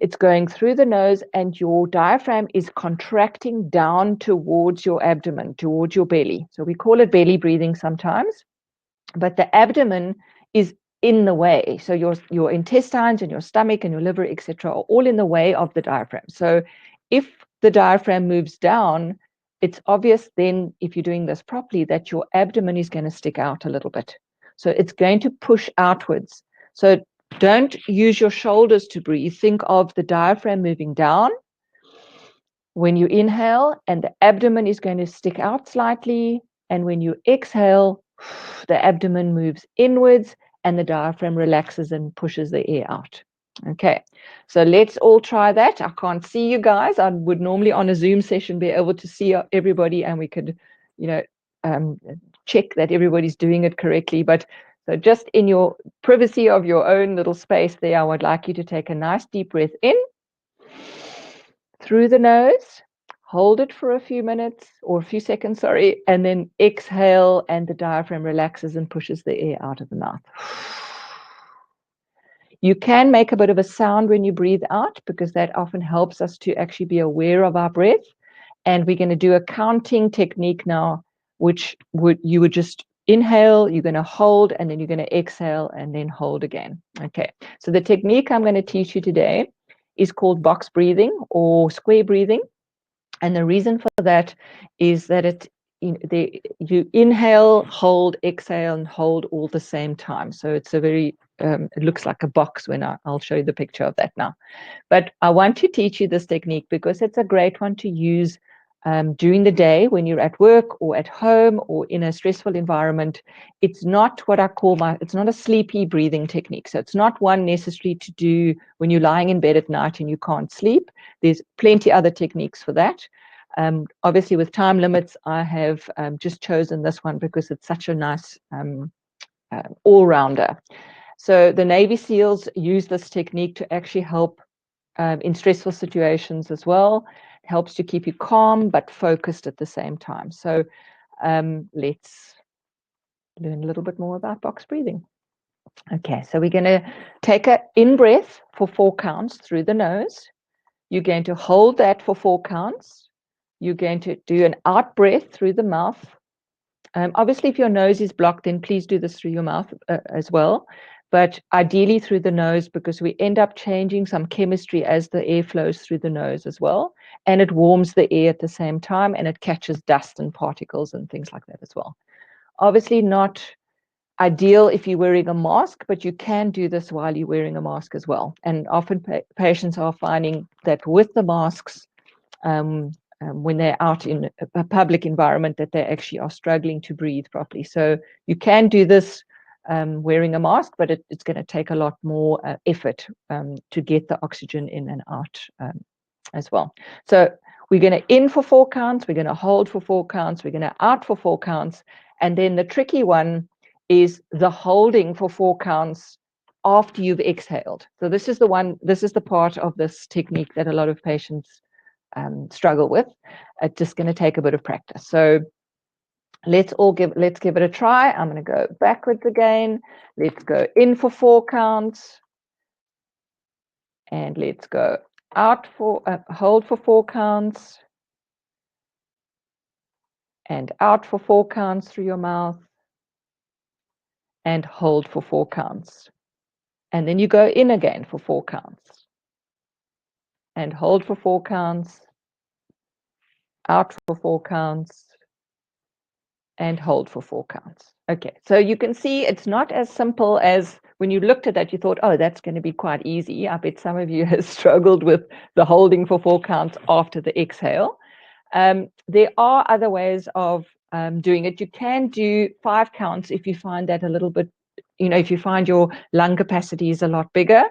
it's going through the nose and your diaphragm is contracting down towards your abdomen, towards your belly. So we call it belly breathing sometimes, but the abdomen is in the way. So your intestines and your stomach and your liver, etc., are all in the way of the diaphragm. So if the diaphragm moves down, it's obvious then, if you're doing this properly, that your abdomen is going to stick out a little bit. So it's going to push outwards. So don't use your shoulders to breathe. Think of the diaphragm moving down when you inhale, and the abdomen is going to stick out slightly. And when you exhale, the abdomen moves inwards and the diaphragm relaxes and pushes the air out. Okay, so let's all try that. I can't see you guys. I would normally on a Zoom session be able to see everybody, and we could, check that everybody's doing it correctly. But so just in your privacy of your own little space there, I would like you to take a nice deep breath in through the nose, hold it for a few minutes or a few seconds, sorry, and then exhale, and the diaphragm relaxes and pushes the air out of the mouth. You can make a bit of a sound when you breathe out, because that often helps us to actually be aware of our breath. And we're going to do a counting technique now, which you would just inhale, you're going to hold, and then you're going to exhale and then hold again. Okay, so the technique I'm going to teach you today is called box breathing or square breathing. And the reason for that is that you inhale, hold, exhale, and hold all the same time. So it's a very, it looks like a box when I'll show you the picture of that now. But I want to teach you this technique because it's a great one to use during the day when you're at work or at home or in a stressful environment. It's not what I call it's not a sleepy breathing technique. So it's not one necessary to do when you're lying in bed at night and you can't sleep. There's plenty other techniques for that. Obviously, with time limits, I have just chosen this one because it's such a nice all-rounder. So the Navy SEALs use this technique to actually help in stressful situations as well. It helps to keep you calm but focused at the same time. So let's learn a little bit more about box breathing. Okay, so we're going to take an in-breath for 4 counts through the nose. You're going to hold that for 4 counts. You're going to do an out-breath through the mouth. Obviously, if your nose is blocked, then please do this through your mouth as well. But ideally through the nose, because we end up changing some chemistry as the air flows through the nose as well. And it warms the air at the same time, and it catches dust and particles and things like that as well. Obviously not ideal if you're wearing a mask, but you can do this while you're wearing a mask as well. And often patients are finding that with the masks, when they're out in a public environment, that they actually are struggling to breathe properly. So you can do this wearing a mask, but it's going to take a lot more effort to get the oxygen in and out as well. So we're going to in for 4 counts, we're going to hold for 4 counts, we're going to out for 4 counts, and then the tricky one is the holding for 4 counts after you've exhaled. So this is the part of this technique that a lot of patients struggle with. It's just going to take a bit of practice. So let's give it a try. I'm going to go backwards again. Let's go in for 4 counts, and let's go out for hold for 4 counts, and out for 4 counts through your mouth, and hold for 4 counts, and then you go in again for 4 counts, and hold for 4 counts, out for 4 counts, and hold for 4 counts. Okay, so you can see it's not as simple as when you looked at that, you thought, oh, that's going to be quite easy. I bet some of you have struggled with the holding for 4 counts after the exhale. There are other ways of doing it. You can do 5 counts if you find that a little bit, if you find your lung capacity is a lot bigger.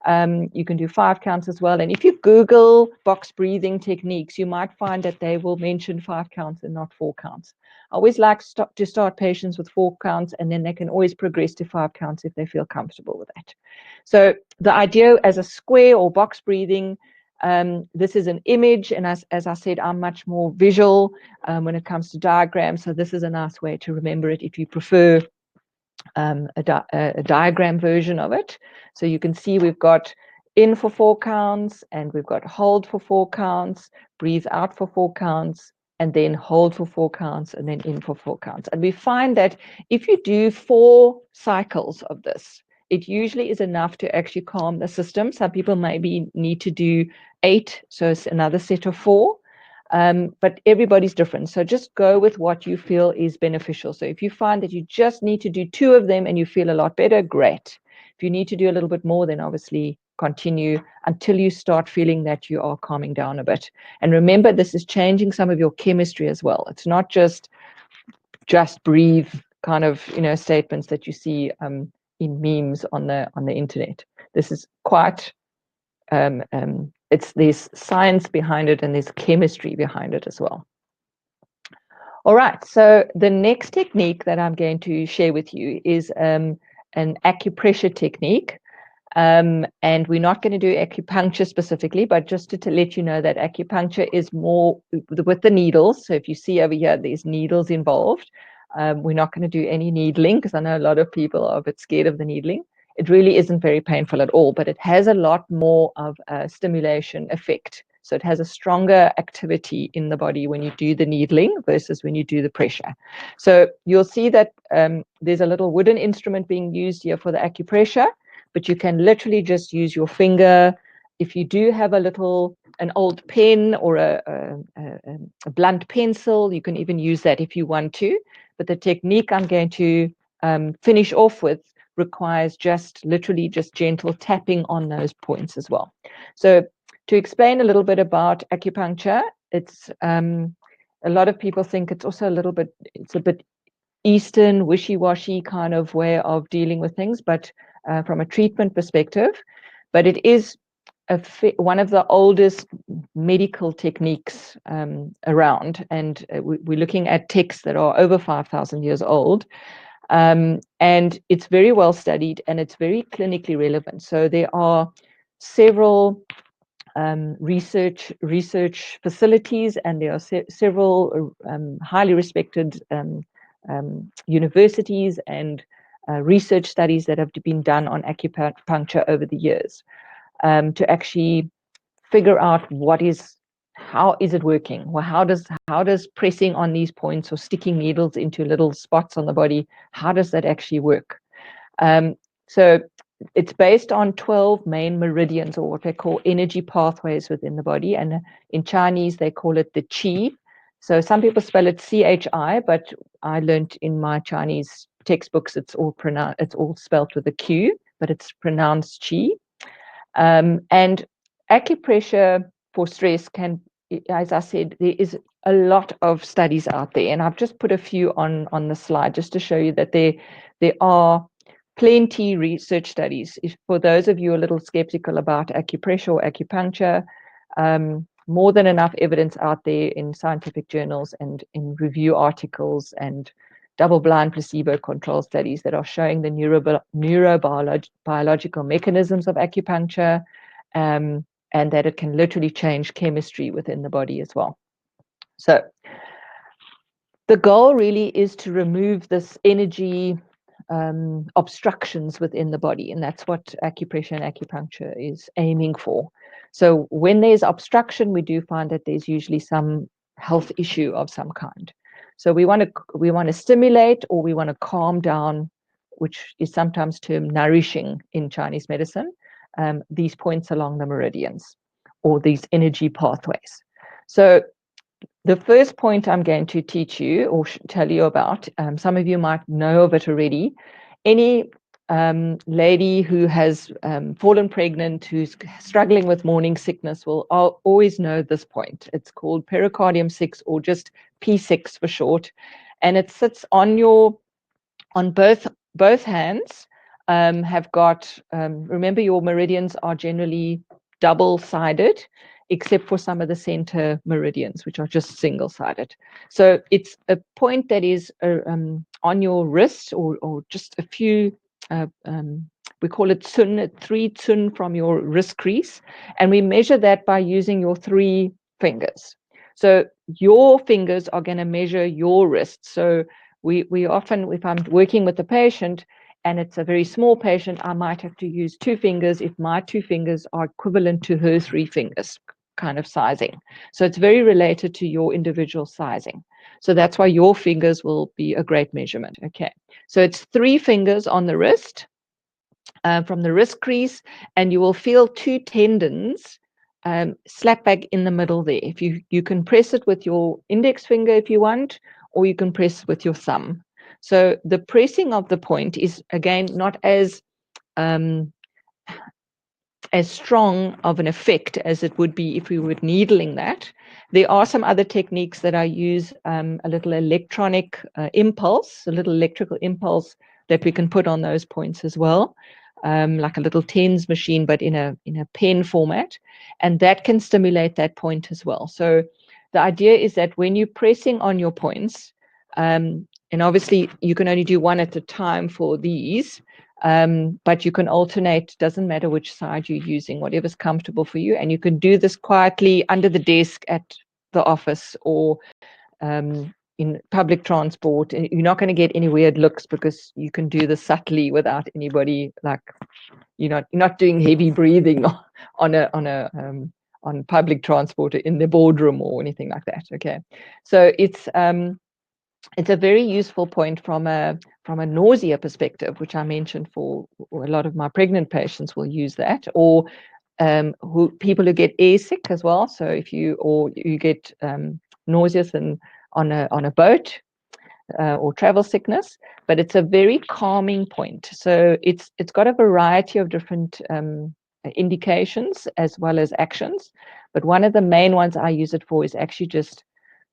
You can do 5 counts as well. And if you Google box breathing techniques, you might find that they will mention 5 counts and not 4 counts. I always like to start patients with 4 counts, and then they can always progress to 5 counts if they feel comfortable with that. So the idea as a square or box breathing, this is an image, and as I said, I'm much more visual when it comes to diagrams. So this is a nice way to remember it if you prefer a diagram version of it. So you can see we've got in for 4 counts, and we've got hold for 4 counts, breathe out for 4 counts, and then hold for 4 counts, and then in for 4 counts. And we find that if you do 4 cycles of this, it usually is enough to actually calm the system. Some people maybe need to do 8, so it's another set of 4. but everybody's different. So just go with what you feel is beneficial. So if you find that you just need to do 2 of them and you feel a lot better, great. If you need to do a little bit more, then obviously continue until you start feeling that you are calming down a bit. And remember, this is changing some of your chemistry as well. It's not just breathe kind of, statements that you see in memes on the internet. This is quite there's science behind it and there's chemistry behind it as well. All right, so the next technique that I'm going to share with you is an acupressure technique. And we're not going to do acupuncture specifically, but just to let you know that acupuncture is more with the needles. So if you see over here, there's needles involved. We're not going to do any needling because I know a lot of people are a bit scared of the needling. It really isn't very painful at all, but it has a lot more of a stimulation effect. So it has a stronger activity in the body when you do the needling versus when you do the pressure. So you'll see that there's a little wooden instrument being used here for the acupressure, but you can literally just use your finger. If you do have an old pen or a blunt pencil, you can even use that if you want to. But the technique I'm going to finish off with requires literally just gentle tapping on those points as well. So to explain a little bit about acupuncture, it's a lot of people think it's also it's a bit Eastern, wishy-washy kind of way of dealing with things, but from a treatment perspective. But it is one of the oldest medical techniques around, and we're looking at texts that are over 5,000 years old. And it's very well studied and it's very clinically relevant. So there are several research facilities, and there are several highly respected universities and research studies that have been done on acupuncture over the years to actually figure out how is it working? Well, how does pressing on these points or sticking needles into little spots on the body, how does that actually work? So it's based on 12 main meridians, or what they call energy pathways within the body. And in Chinese, they call it the qi. So some people spell it CHI, but I learned in my Chinese textbooks, it's all spelled with a Q, but it's pronounced qi. And acupressure for stress can, as I said, there is a lot of studies out there, and I've just put a few on the slide just to show you that there are plenty research studies. For those of you a little skeptical about acupressure or acupuncture, more than enough evidence out there in scientific journals and in review articles and double-blind placebo-controlled studies that are showing the neurobiological mechanisms of acupuncture, and that it can literally change chemistry within the body as well. So the goal really is to remove this energy obstructions within the body, and that's what acupressure and acupuncture is aiming for. So when there's obstruction, we do find that there's usually some health issue of some kind. So we want to stimulate, or we want to calm down, which is sometimes termed nourishing in Chinese medicine, these points along the meridians or these energy pathways. So the first point I'm going to teach you or tell you about, some of you might know of it already. Any lady who has fallen pregnant, who's struggling with morning sickness, will always know this point. It's called pericardium 6, or just P6 for short, and it sits on both hands. Have got remember, your meridians are generally double-sided, except for some of the center meridians, which are just single-sided. So it's a point that is on your wrist, or just a few, we call it 3 tsun from your wrist crease, and we measure that by using your 3 fingers. So your fingers are going to measure your wrist. So we often, if I'm working with a patient, and it's a very small patient, I might have to use 2 fingers if my 2 fingers are equivalent to her 3 fingers kind of sizing. So it's very related to your individual sizing. So that's why your fingers will be a great measurement. Okay, so it's 3 fingers on the wrist, from the wrist crease, and you will feel 2 tendons slap bag in the middle there. If you can press it with your index finger if you want, or you can press with your thumb. So the pressing of the point is, again, not as strong of an effect as it would be if we were needling that. There are some other techniques that I use, a little electronic impulse, a little electrical impulse that we can put on those points as well, like a little TENS machine, but in a pen format, and that can stimulate that point as well. So the idea is that when you're pressing on your points, and obviously you can only do one at a time for these, but you can alternate, doesn't matter which side you're using, whatever's comfortable for you. And you can do this quietly under the desk at the office or in public transport. You're not going to get any weird looks because you can do this subtly without anybody, like, you're not doing heavy breathing on public transport or in the boardroom or anything like that. Okay, so it's a very useful point from a nausea perspective, which I mentioned for a lot of my pregnant patients will use that, or people who get airsick as well. So if you get nauseous and on a boat or travel sickness, but it's a very calming point. So it's got a variety of different indications as well as actions, but one of the main ones I use it for is actually just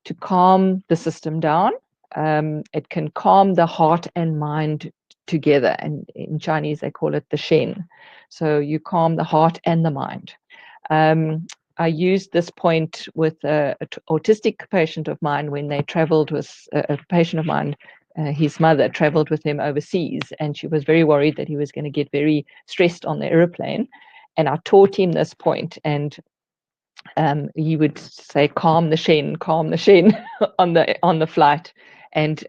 to calm the system down. It can calm the heart and mind together, and in Chinese they call it the Shen. So you calm the heart and the mind. I used this point with an autistic patient of mine when they traveled with a patient of mine. His mother traveled with him overseas, and she was very worried that he was going to get very stressed on the airplane. And I taught him this point, and he would say, calm the Shen on the flight. And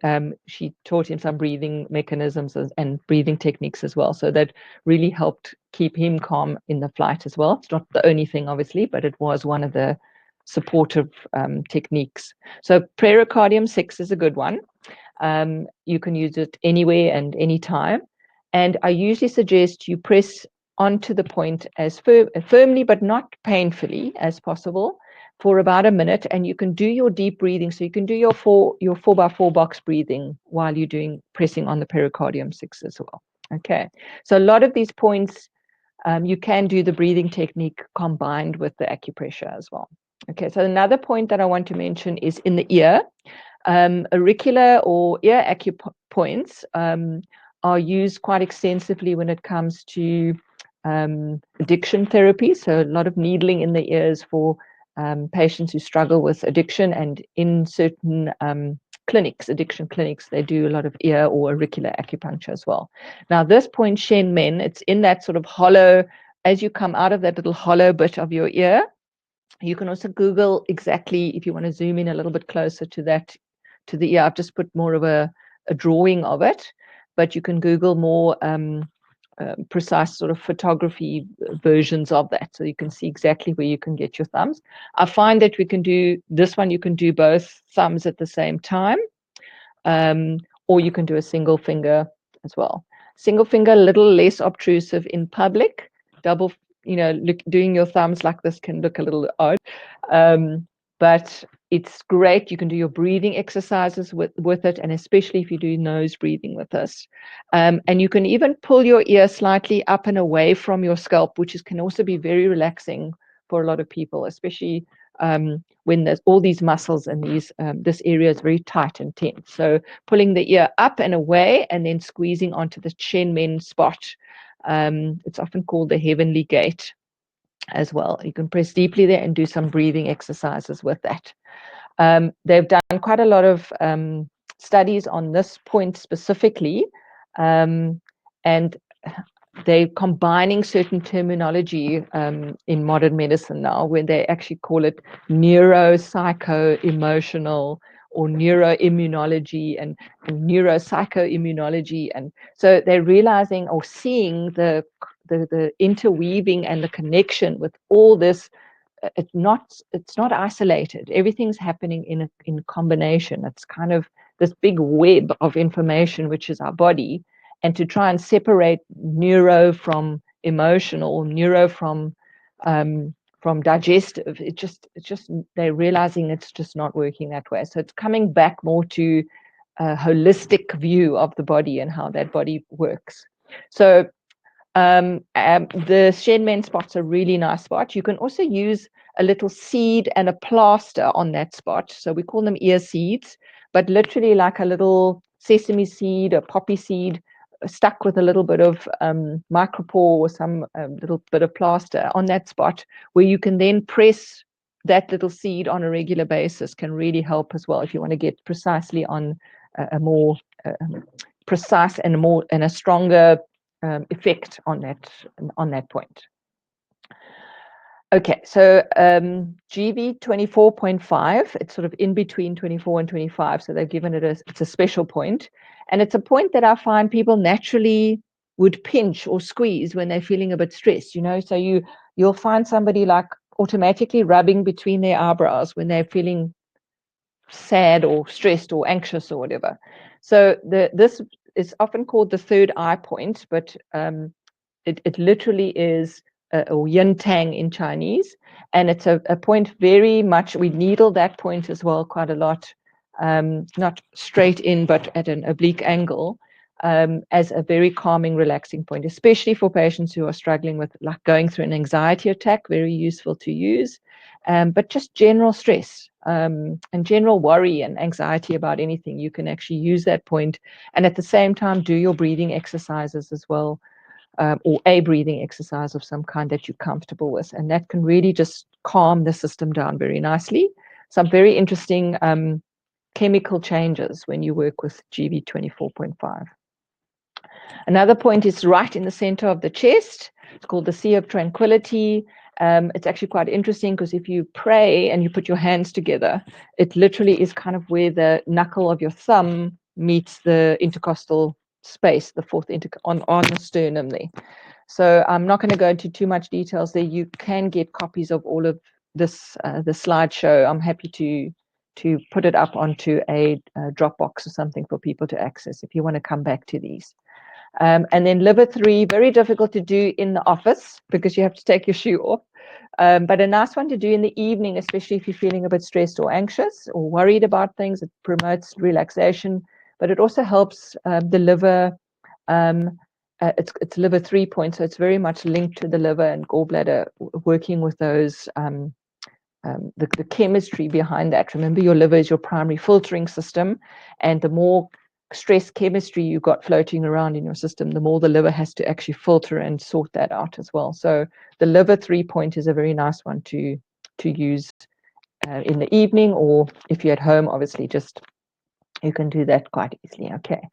she taught him some breathing mechanisms and breathing techniques as well. So that really helped keep him calm in the flight as well. It's not the only thing, obviously, but it was one of the supportive techniques. So pericardium 6 is a good one. You can use it anywhere and anytime. And I usually suggest you press onto the point as firmly but not painfully as possible for about a minute, and you can do your deep breathing. So you can do your 4x4 box breathing while you're pressing on the pericardium 6 as well. Okay, so a lot of these points you can do the breathing technique combined with the acupressure as well. Okay, so another point that I want to mention is in the ear. Auricular or ear acupoints are used quite extensively when it comes to addiction therapy. So a lot of needling in the ears for patients who struggle with addiction, and in certain addiction clinics, they do a lot of ear or auricular acupuncture as well. Now this point, Shen Men, it's in that sort of hollow, as you come out of that little hollow bit of your ear. You can also Google exactly, if you want to zoom in a little bit closer to that, to the ear. I've just put more of a drawing of it, but you can Google more precise sort of photography versions of that, so you can see exactly where you can get your thumbs. I find that we can do this one, you can do both thumbs at the same time, or you can do a single finger as well. Single finger, a little less obtrusive in public. Double, doing your thumbs like this can look a little odd, but it's great. You can do your breathing exercises with it, and especially if you do nose breathing with this. And you can even pull your ear slightly up and away from your scalp, which can also be very relaxing for a lot of people, especially when there's all these muscles and this area is very tight and tense. So pulling the ear up and away and then squeezing onto the Shen Men spot. It's often called the heavenly gate as well. You can press deeply there and do some breathing exercises with that. They've done quite a lot of studies on this point specifically, and they're combining certain terminology in modern medicine now, where they actually call it neuropsycho-emotional or neuroimmunology and neuropsychoimmunology. And so they're realizing or seeing the interweaving and the connection with all this. It's not isolated. Everything's happening in combination. It's kind of this big web of information, which is our body, and to try and separate neuro from emotional, neuro from digestive. It's just they're realizing it's just not working that way. So it's coming back more to a holistic view of the body and how that body works. So the Shenmen spot's a really nice spot. You can also use a little seed and a plaster on that spot. So we call them ear seeds, but literally like a little sesame seed, a poppy seed, stuck with a little bit of micropore or some little bit of plaster on that spot, where you can then press that little seed on a regular basis. Can really help as well if you want to get precisely on a more precise and a stronger effect on that point. Okay, so GV 24.5, it's sort of in between 24 and 25, so they've given it's a special point, and it's a point that I find people naturally would pinch or squeeze when they're feeling a bit stressed, so you'll find somebody like automatically rubbing between their eyebrows when they're feeling sad or stressed or anxious or whatever. So this is often called the third eye point, but it literally is or yin tang in Chinese, and it's a point very much, we needle that point as well quite a lot, not straight in but at an oblique angle, as a very calming, relaxing point, especially for patients who are struggling with like going through an anxiety attack. Very useful to use, but just general stress and general worry and anxiety about anything, you can actually use that point, and at the same time do your breathing exercises as well. Or a breathing exercise of some kind that you're comfortable with. And that can really just calm the system down very nicely. Some very interesting chemical changes when you work with GV 24.5. Another point is right in the center of the chest. It's called the Sea of Tranquility. It's actually quite interesting because if you pray and you put your hands together, it literally is kind of where the knuckle of your thumb meets the intercostal space, the fourth on the sternum there. So I'm not going to go into too much details there. You can get copies of all of this, the slideshow. I'm happy to put it up onto a Dropbox or something for people to access if you want to come back to these. And then liver 3, very difficult to do in the office because you have to take your shoe off. But a nice one to do in the evening, especially if you're feeling a bit stressed or anxious or worried about things. It promotes relaxation, but it also helps the liver. It's liver 3 point, so it's very much linked to the liver and gallbladder, working with those the chemistry behind that. Remember, your liver is your primary filtering system, and the more stress chemistry you've got floating around in your system, the more the liver has to actually filter and sort that out as well. So the liver 3 point is a very nice one to use in the evening, or if you're at home, obviously just you can do that quite easily. Okay,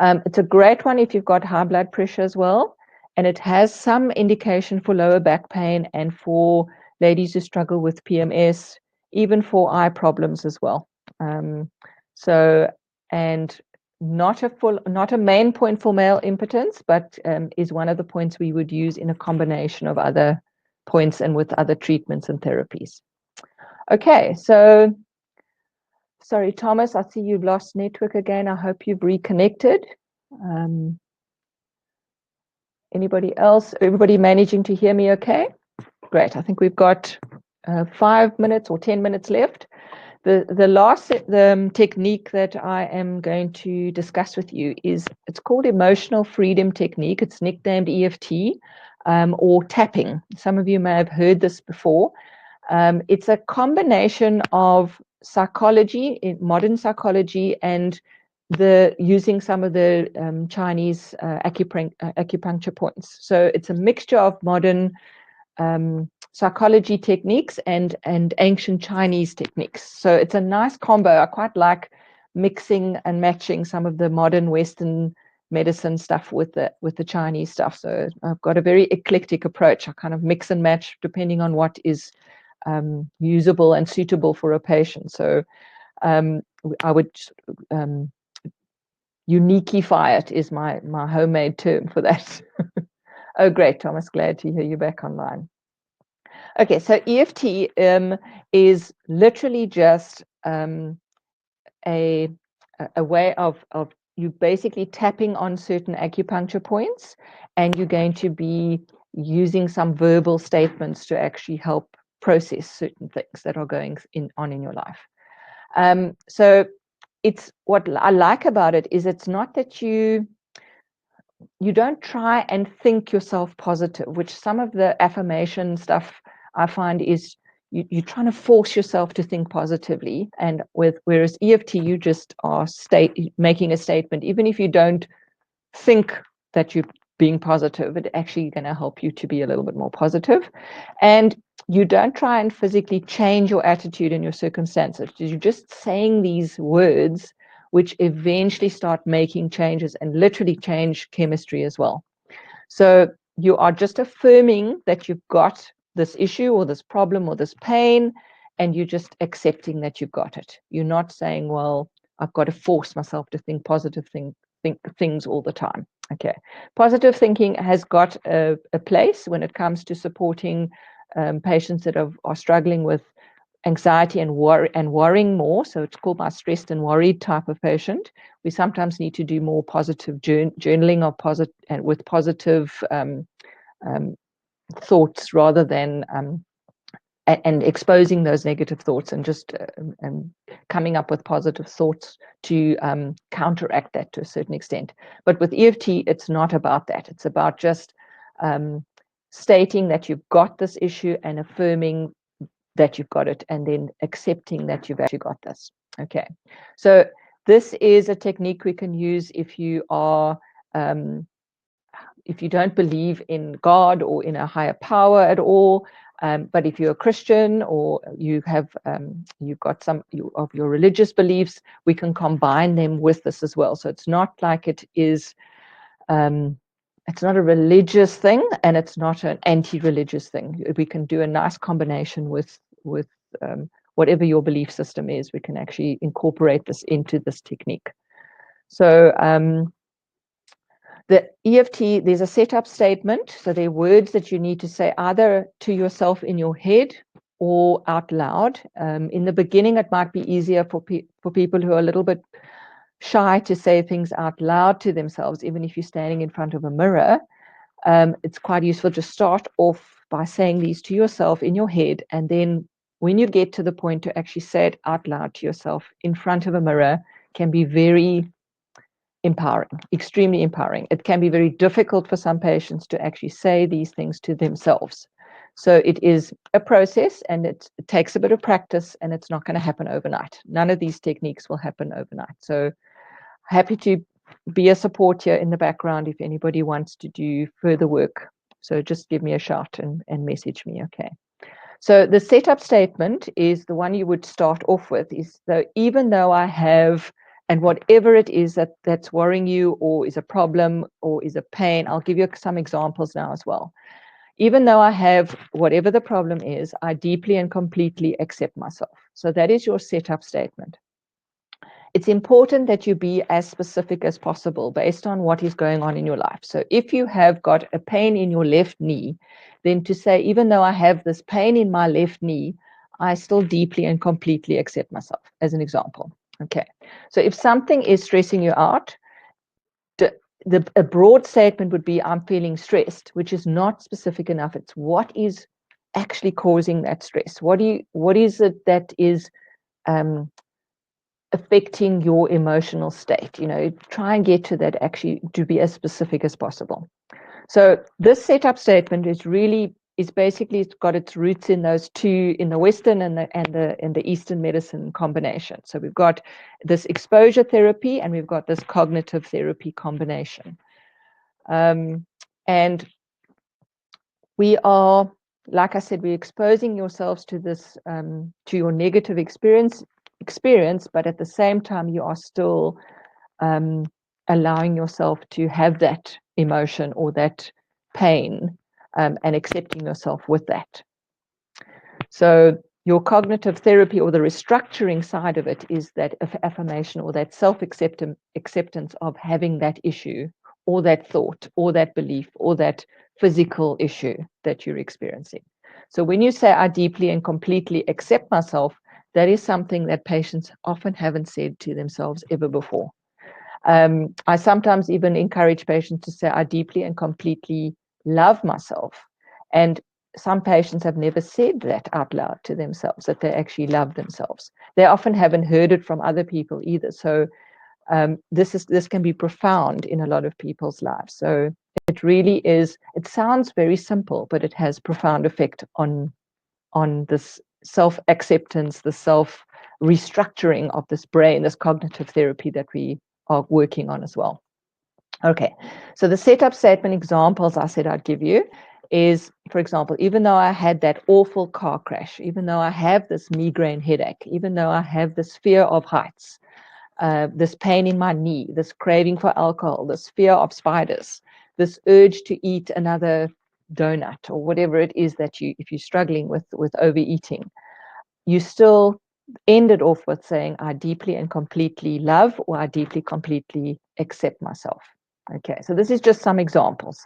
it's a great one if you've got high blood pressure as well, and it has some indication for lower back pain and for ladies who struggle with PMS, even for eye problems as well. And not a main point for male impotence, but is one of the points we would use in a combination of other points and with other treatments and therapies. Okay, so sorry, Thomas, I see you've lost network again. I hope you've reconnected. Anybody else? Everybody managing to hear me okay? Great. I think we've got 5 minutes or 10 minutes left. The last technique that I am going to discuss with you it's called emotional freedom technique. It's nicknamed EFT or tapping. Some of you may have heard this before. It's a combination of psychology, modern psychology, and using some of the Chinese acupuncture points. So it's a mixture of modern psychology techniques and ancient Chinese techniques. So it's a nice combo. I quite like mixing and matching some of the modern Western medicine stuff with the Chinese stuff. So I've got a very eclectic approach. I kind of mix and match depending on what is usable and suitable for a patient. So I would uniqueify it is my homemade term for that. Oh, great, Thomas. Glad to hear you back online. Okay, so EFT is literally just a way of you basically tapping on certain acupuncture points, and you're going to be using some verbal statements to actually help process certain things that are going on in your life. So it's what I like about it is it's not that you don't try and think yourself positive, which some of the affirmation stuff I find is you're trying to force yourself to think positively. And whereas EFT, you just are making a statement, even if you don't think that you're being positive, it's actually going to help you to be a little bit more positive. And you don't try and physically change your attitude and your circumstances. You're just saying these words which eventually start making changes and literally change chemistry as well. So you are just affirming that you've got this issue or this problem or this pain, and you're just accepting that you've got it. You're not saying, well, I've got to force myself to think positive things all the time. Okay. Positive thinking has got a place when it comes to supporting patients that are struggling with anxiety and worrying more. So it's called my stressed and worried type of patient. We sometimes need to do more positive journaling or with positive thoughts rather than and exposing those negative thoughts and just coming up with positive thoughts to counteract that to a certain extent. But with EFT, it's not about that. It's about just stating that you've got this issue and affirming that you've got it, and then accepting that you've actually got this. Okay, so this is a technique we can use if you are if you don't believe in God or in a higher power at all, but if you're a Christian or you have you've got some of your religious beliefs, we can combine them with this as well. So it's not like it is it's not a religious thing, and it's not an anti-religious thing. We can do a nice combination with whatever your belief system is. We can actually incorporate this into this technique. So the EFT, there's a setup statement. So there are words that you need to say either to yourself in your head or out loud. In the beginning, it might be easier for people who are a little bit shy to say things out loud to themselves, even if you're standing in front of a mirror. It's quite useful to start off by saying these to yourself in your head, and then when you get to the point to actually say it out loud to yourself in front of a mirror, can be very empowering, extremely empowering. It can be very difficult for some patients to actually say these things to themselves. So it is a process, and it takes a bit of practice, and it's not going to happen overnight. None of these techniques will happen overnight. So happy to be a support here in the background if anybody wants to do further work. So just give me a shout and message me, okay? So the setup statement is the one you would start off with, is so even though I have, and whatever it is that's worrying you or is a problem or is a pain, I'll give you some examples now as well. Even though I have whatever the problem is, I deeply and completely accept myself. So that is your setup statement. It's important that you be as specific as possible based on what is going on in your life. So if you have got a pain in your left knee, then to say, even though I have this pain in my left knee, I still deeply and completely accept myself, as an example. Okay. So if something is stressing you out, a broad statement would be, I'm feeling stressed, which is not specific enough. It's what is actually causing that stress. What is it that is affecting your emotional state? Try and get to that, actually, to be as specific as possible. So this setup statement is basically, it's got its roots in those two, in the Western and the Eastern medicine combination. So we've got this exposure therapy and we've got this cognitive therapy combination. And we are, like I said, we're exposing yourselves to this, to your negative experience, but at the same time, you are still allowing yourself to have that emotion or that pain, and accepting yourself with that. So your cognitive therapy, or the restructuring side of it, is that affirmation or that self-acceptance of having that issue or that thought or that belief or that physical issue that you're experiencing. So when you say, I deeply and completely accept myself, that is something that patients often haven't said to themselves ever before. I sometimes even encourage patients to say, I deeply and completely love myself. And some patients have never said that out loud to themselves, that they actually love themselves. They often haven't heard it from other people either. So this can be profound in a lot of people's lives. So it really is, it sounds very simple, but it has profound effect on this self-acceptance, the self-restructuring of this brain, this cognitive therapy that we are working on as well. Okay, so the setup statement examples I said I'd give you is, for example, even though I had that awful car crash, even though I have this migraine headache, even though I have this fear of heights, this pain in my knee, this craving for alcohol, this fear of spiders, this urge to eat another donut or whatever it is that if you're struggling with overeating, you still end it off with saying, I deeply and completely love, or I deeply, completely accept myself. Okay, so this is just some examples.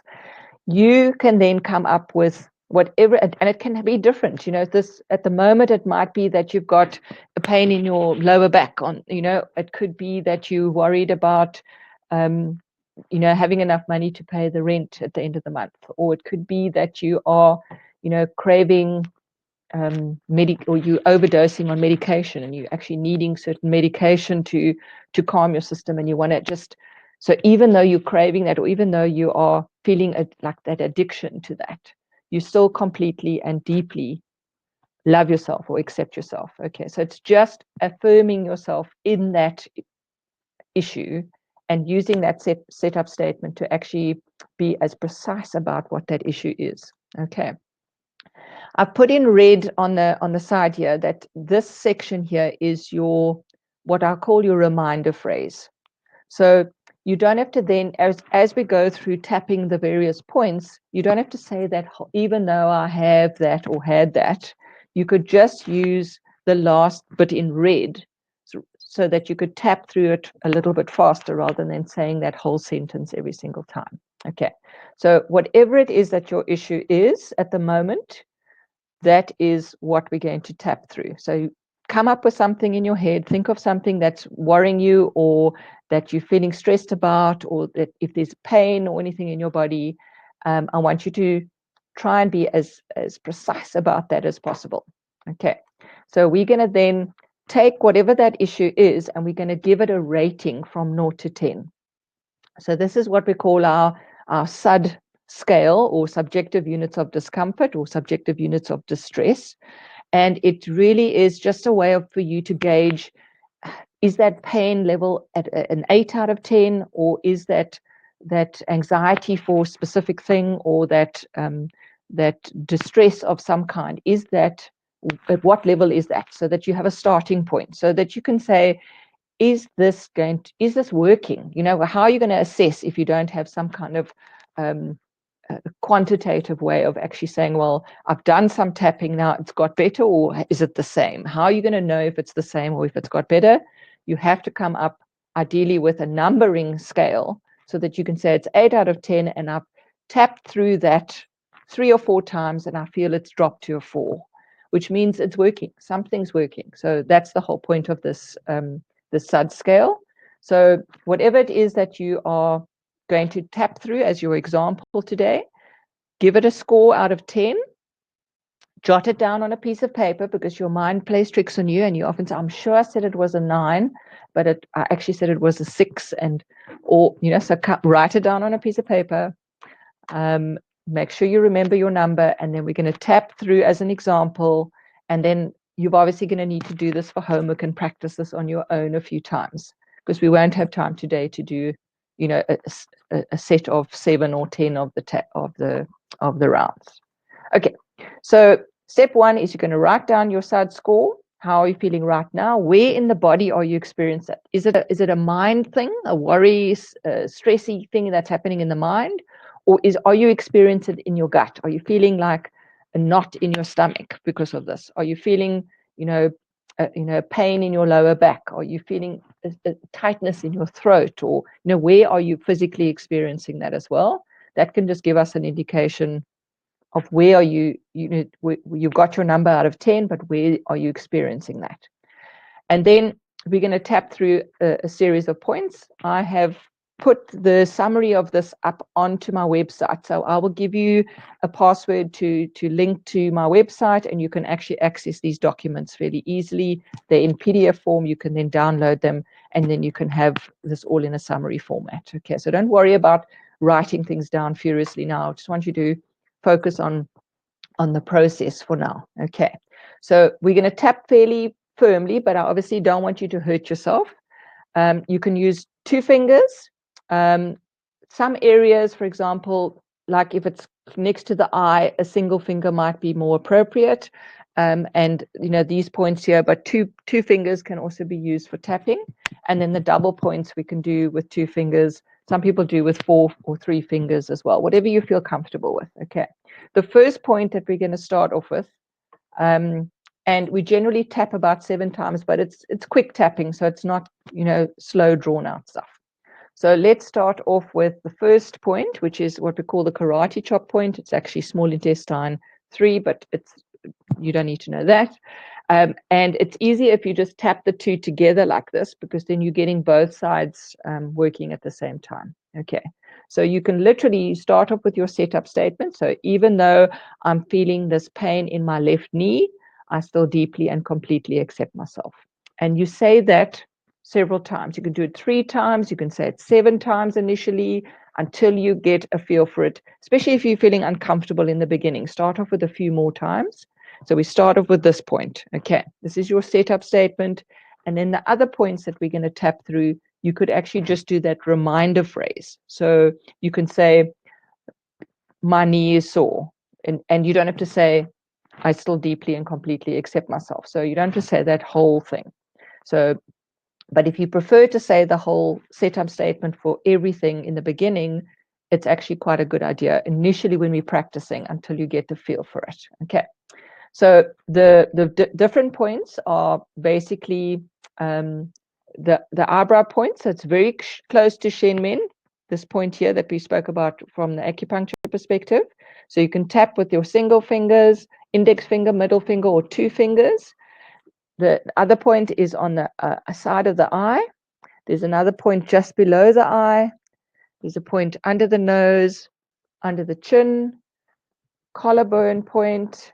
You can then come up with whatever, and it can be different. This at the moment, it might be that you've got a pain in your lower back. It could be that you're worried about, having enough money to pay the rent at the end of the month, or it could be that you are, craving or you overdosing on medication, and you're actually needing certain medication to calm your system, and you want to just. So even though you're craving that, or even though you are feeling like that addiction to that, you still completely and deeply love yourself or accept yourself. Okay, so it's just affirming yourself in that issue and using that setup statement to actually be as precise about what that issue is. Okay. I've put in red on the side here that this section here is what I call your reminder phrase. So you don't have to then, as we go through tapping the various points, you don't have to say that even though I have that or had that. You could just use the last bit in red so that you could tap through it a little bit faster rather than saying that whole sentence every single time. Okay, so whatever it is that your issue is at the moment, that is what we're going to tap through. So come up with something in your head, think of something that's worrying you or that you're feeling stressed about, or that if there's pain or anything in your body, I want you to try and be as precise about that as possible. Okay, so we're going to then take whatever that issue is and we're going to give it a rating from 0 to 10. So this is what we call our SUD scale, or subjective units of discomfort or subjective units of distress. And it really is just a way for you to gauge, is that pain level at an 8 out of 10, or is that anxiety for a specific thing, or that distress of some kind, at what level is that? So that you have a starting point, so that you can say, is this working? How are you going to assess if you don't have some kind of quantitative way of actually saying, well, I've done some tapping now, it's got better, or is it the same? How are you going to know if it's the same or if it's got better? You have to come up ideally with a numbering scale so that you can say it's 8 out of 10 and I've tapped through that 3 or 4 times and I feel it's dropped to a 4, which means it's working. Something's working. So that's the whole point of this the SUD scale. So whatever it is that you are going to tap through as your example today, give it a score out of 10. Jot it down on a piece of paper, because your mind plays tricks on you, and you often say, I'm sure I said it was a 9, but I actually said it was a 6, so write it down on a piece of paper. Make sure you remember your number, and then we're going to tap through as an example, and then you're obviously going to need to do this for homework and practice this on your own a few times, because we won't have time today to do, a set of 7 or 10 of the rounds. Okay, so step 1 is you're going to write down your SUD score. How are you feeling right now? Where in the body are you experiencing it? Is it a mind thing, a worry, stressy thing that's happening in the mind, or are you experiencing it in your gut? Are you feeling like a knot in your stomach because of this? Are you feeling, pain in your lower back? Are you feeling a tightness in your throat? Or, where are you physically experiencing that as well? That can just give us an indication of where are you've got your number out of 10, but where are you experiencing that? And then we're going to tap through a series of points. I have put the summary of this up onto my website. So I will give you a password to link to my website, and you can actually access these documents fairly easily. They're in PDF form. You can then download them, and then you can have this all in a summary format. Okay, so don't worry about writing things down furiously now. I just want you to focus on the process for now. Okay, so we're going to tap fairly firmly, but I obviously don't want you to hurt yourself. You can use 2 fingers. Some areas, for example, like if it's next to the eye, a single finger might be more appropriate. And these points here, but two fingers can also be used for tapping. And then the double points we can do with 2 fingers. Some people do with 4 or 3 fingers as well, whatever you feel comfortable with. Okay. The first point that we're going to start off with, and we generally tap about 7 times, but it's quick tapping, so it's not slow drawn out stuff. So let's start off with the first point, which is what we call the karate chop point. It's actually small intestine 3, but you don't need to know that. And it's easier if you just tap the 2 together like this, because then you're getting both sides working at the same time. Okay, so you can literally start off with your setup statement. So even though I'm feeling this pain in my left knee, I still deeply and completely accept myself. And you say that several times. You can do it 3 times. You can say it 7 times initially until you get a feel for it, especially if you're feeling uncomfortable in the beginning. Start off with a few more times. So we start off with this point. Okay, this is your setup statement. And then the other points that we're going to tap through, you could actually just do that reminder phrase. So you can say, my knee is sore. And you don't have to say, I still deeply and completely accept myself. So you don't have to say that whole thing. So, but if you prefer to say the whole setup statement for everything in the beginning, it's actually quite a good idea initially when we're practicing until you get the feel for it. Okay. So the different points are basically the eyebrow point. So it's very close to Shenmen, this point here that we spoke about from the acupuncture perspective. So you can tap with your single fingers, index finger, middle finger, or 2 fingers. The other point is on the side of the eye. There's another point just below the eye. There's a point under the nose, under the chin, collarbone point,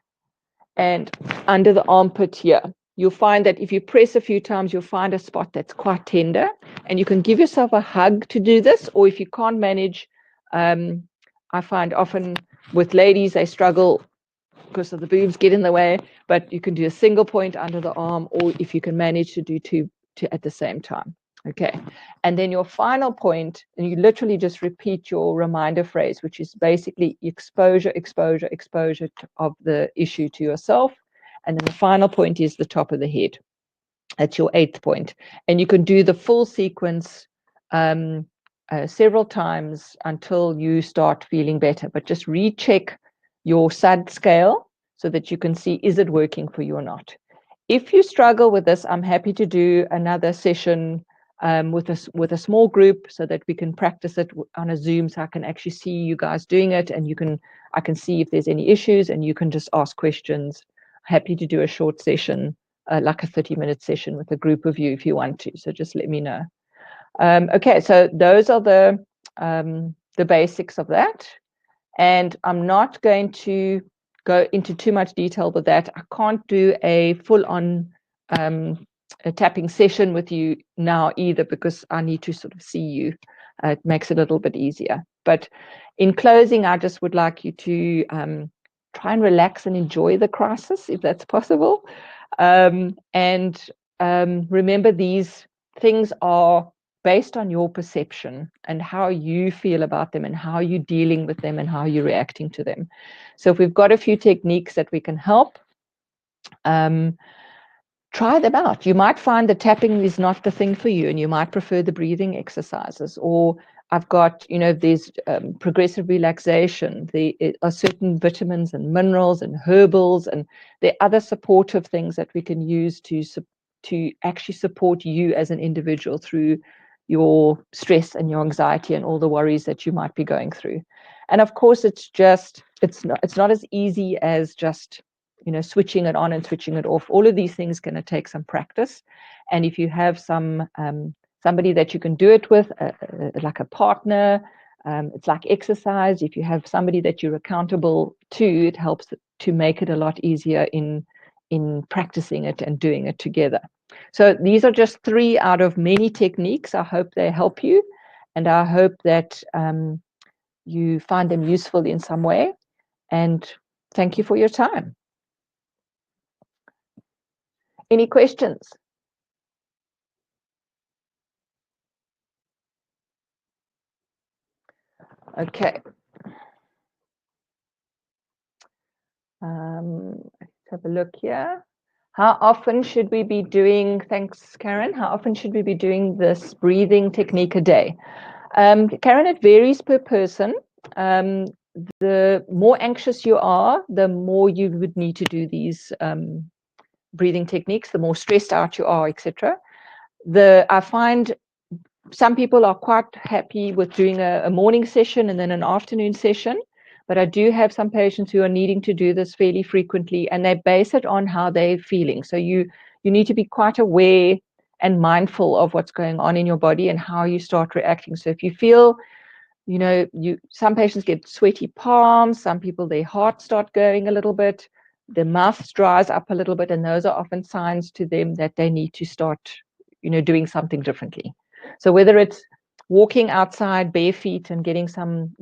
and under the armpit here. You'll find that if you press a few times, you'll find a spot that's quite tender, and you can give yourself a hug to do this. Or if you can't manage, I find often with ladies, they struggle because of the boobs get in the way, but you can do a single point under the arm, or if you can manage to do two at the same time. Okay, and then your final point, and you literally just repeat your reminder phrase, which is basically exposure of the issue to yourself. And then the final point is the top of the head. That's your 8th point. And you can do the full sequence several times until you start feeling better, but just recheck your SUD scale so that you can see, is it working for you or not? If you struggle with this, I'm happy to do another session with a small group so that we can practice it on a Zoom, so I can actually see you guys doing it, and I can see if there's any issues, and you can just ask questions. Happy to do a short session, like a 30-minute session with a group of you if you want to. So just let me know. Okay, so those are the basics of that. And I'm not going to go into too much detail with that. I can't do a full-on a tapping session with you now either, because I need to sort of see you. It makes it a little bit easier. But in closing, I just would like you to try and relax and enjoy the crisis, if that's possible. And remember, these things are based on your perception and how you feel about them and how you're dealing with them and how you're reacting to them. So if we've got a few techniques that we can help, try them out. You might find that tapping is not the thing for you, and you might prefer the breathing exercises. Or I've got, there's progressive relaxation. There are certain vitamins and minerals and herbals, and there are other supportive things that we can use to actually support you as an individual through your stress and your anxiety and all the worries that you might be going through. And of course, it's not as easy as just switching it on and switching it off. All of these things going to take some practice, and if you have some somebody that you can do it with, like a partner. It's like exercise. If you have somebody that you're accountable to, it helps to make it a lot easier in practicing it and doing it together. So these are just 3 out of many techniques. I hope they help you, and I hope that you find them useful in some way. And thank you for your time. Any questions? Okay. Let's have a look here. How often should we be doing, thanks Karen, how often should we be doing this breathing technique a day? Karen, it varies per person. The more anxious you are, the more you would need to do these breathing techniques, the more stressed out you are, etc. I find some people are quite happy with doing a morning session and then an afternoon session, but I do have some patients who are needing to do this fairly frequently, and they base it on how they're feeling. So you need to be quite aware and mindful of what's going on in your body and how you start reacting. So if you feel, some patients get sweaty palms, some people, their heart start going a little bit, their mouth dries up a little bit, and those are often signs to them that they need to start, doing something differently. So whether it's walking outside bare feet and getting some,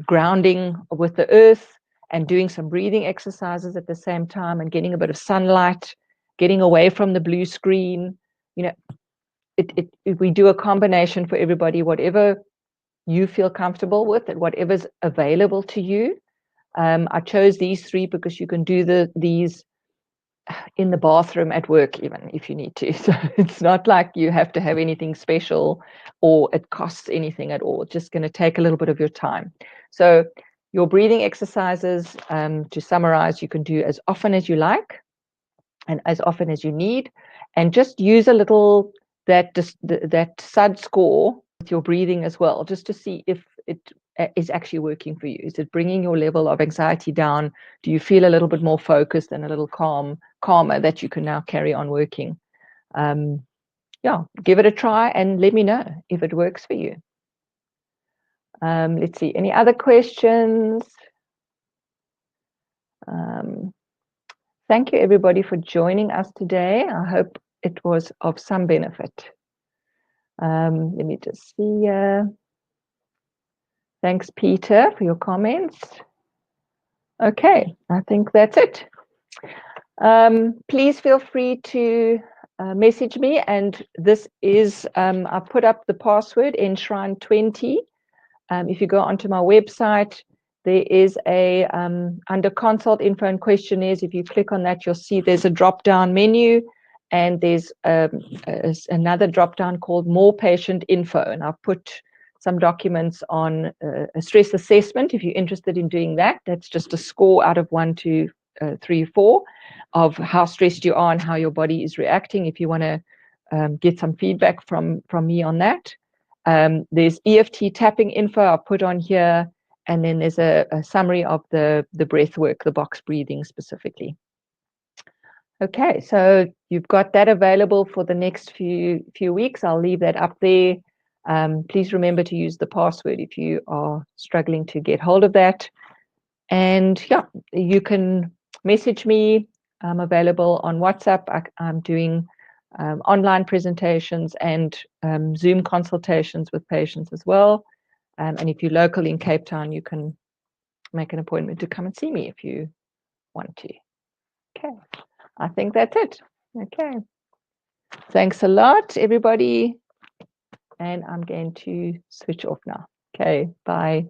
grounding with the earth and doing some breathing exercises at the same time and getting a bit of sunlight, getting away from the blue screen, we do a combination for everybody, whatever you feel comfortable with and whatever's available to you. I chose these 3 because you can do these in the bathroom at work, even if you need to. So it's not like you have to have anything special or it costs anything at all. It's just going to take a little bit of your time. So your breathing exercises, to summarize, you can do as often as you like and as often as you need, and just use a little that SUD score with your breathing as well, just to see if it is actually working for you. Is it bringing your level of anxiety down? Do you feel a little bit more focused and a little calmer that you can now carry on working? Yeah, give it a try and let me know if it works for you. Let's see, any other questions? Thank you everybody for joining us today. I hope it was of some benefit. Let me just see. Thanks, Peter, for your comments. Okay, I think that's it. Please feel free to message me, and this is, I've put up the password, Enshrine 20. If you go onto my website, there is a, under consult info and questionnaires, if you click on that, you'll see there's a drop-down menu, and there's another drop-down called more patient info, and I've put some documents on a stress assessment if you're interested in doing that. That's just a score out of 1 to 3, 4 of how stressed you are and how your body is reacting, if you want to get some feedback from me on that. There's EFT tapping info I put on here, and then there's a summary of the breath work, the box breathing specifically. Okay, so you've got that available for the next few weeks. I'll leave that up there. Please remember to use the password if you are struggling to get hold of that. And yeah, you can message me. I'm available on WhatsApp. I'm doing online presentations and Zoom consultations with patients as well. And if you're local in Cape Town, you can make an appointment to come and see me if you want to. Okay, I think that's it. Okay. Thanks a lot, everybody. And I'm going to switch off now. Okay, bye.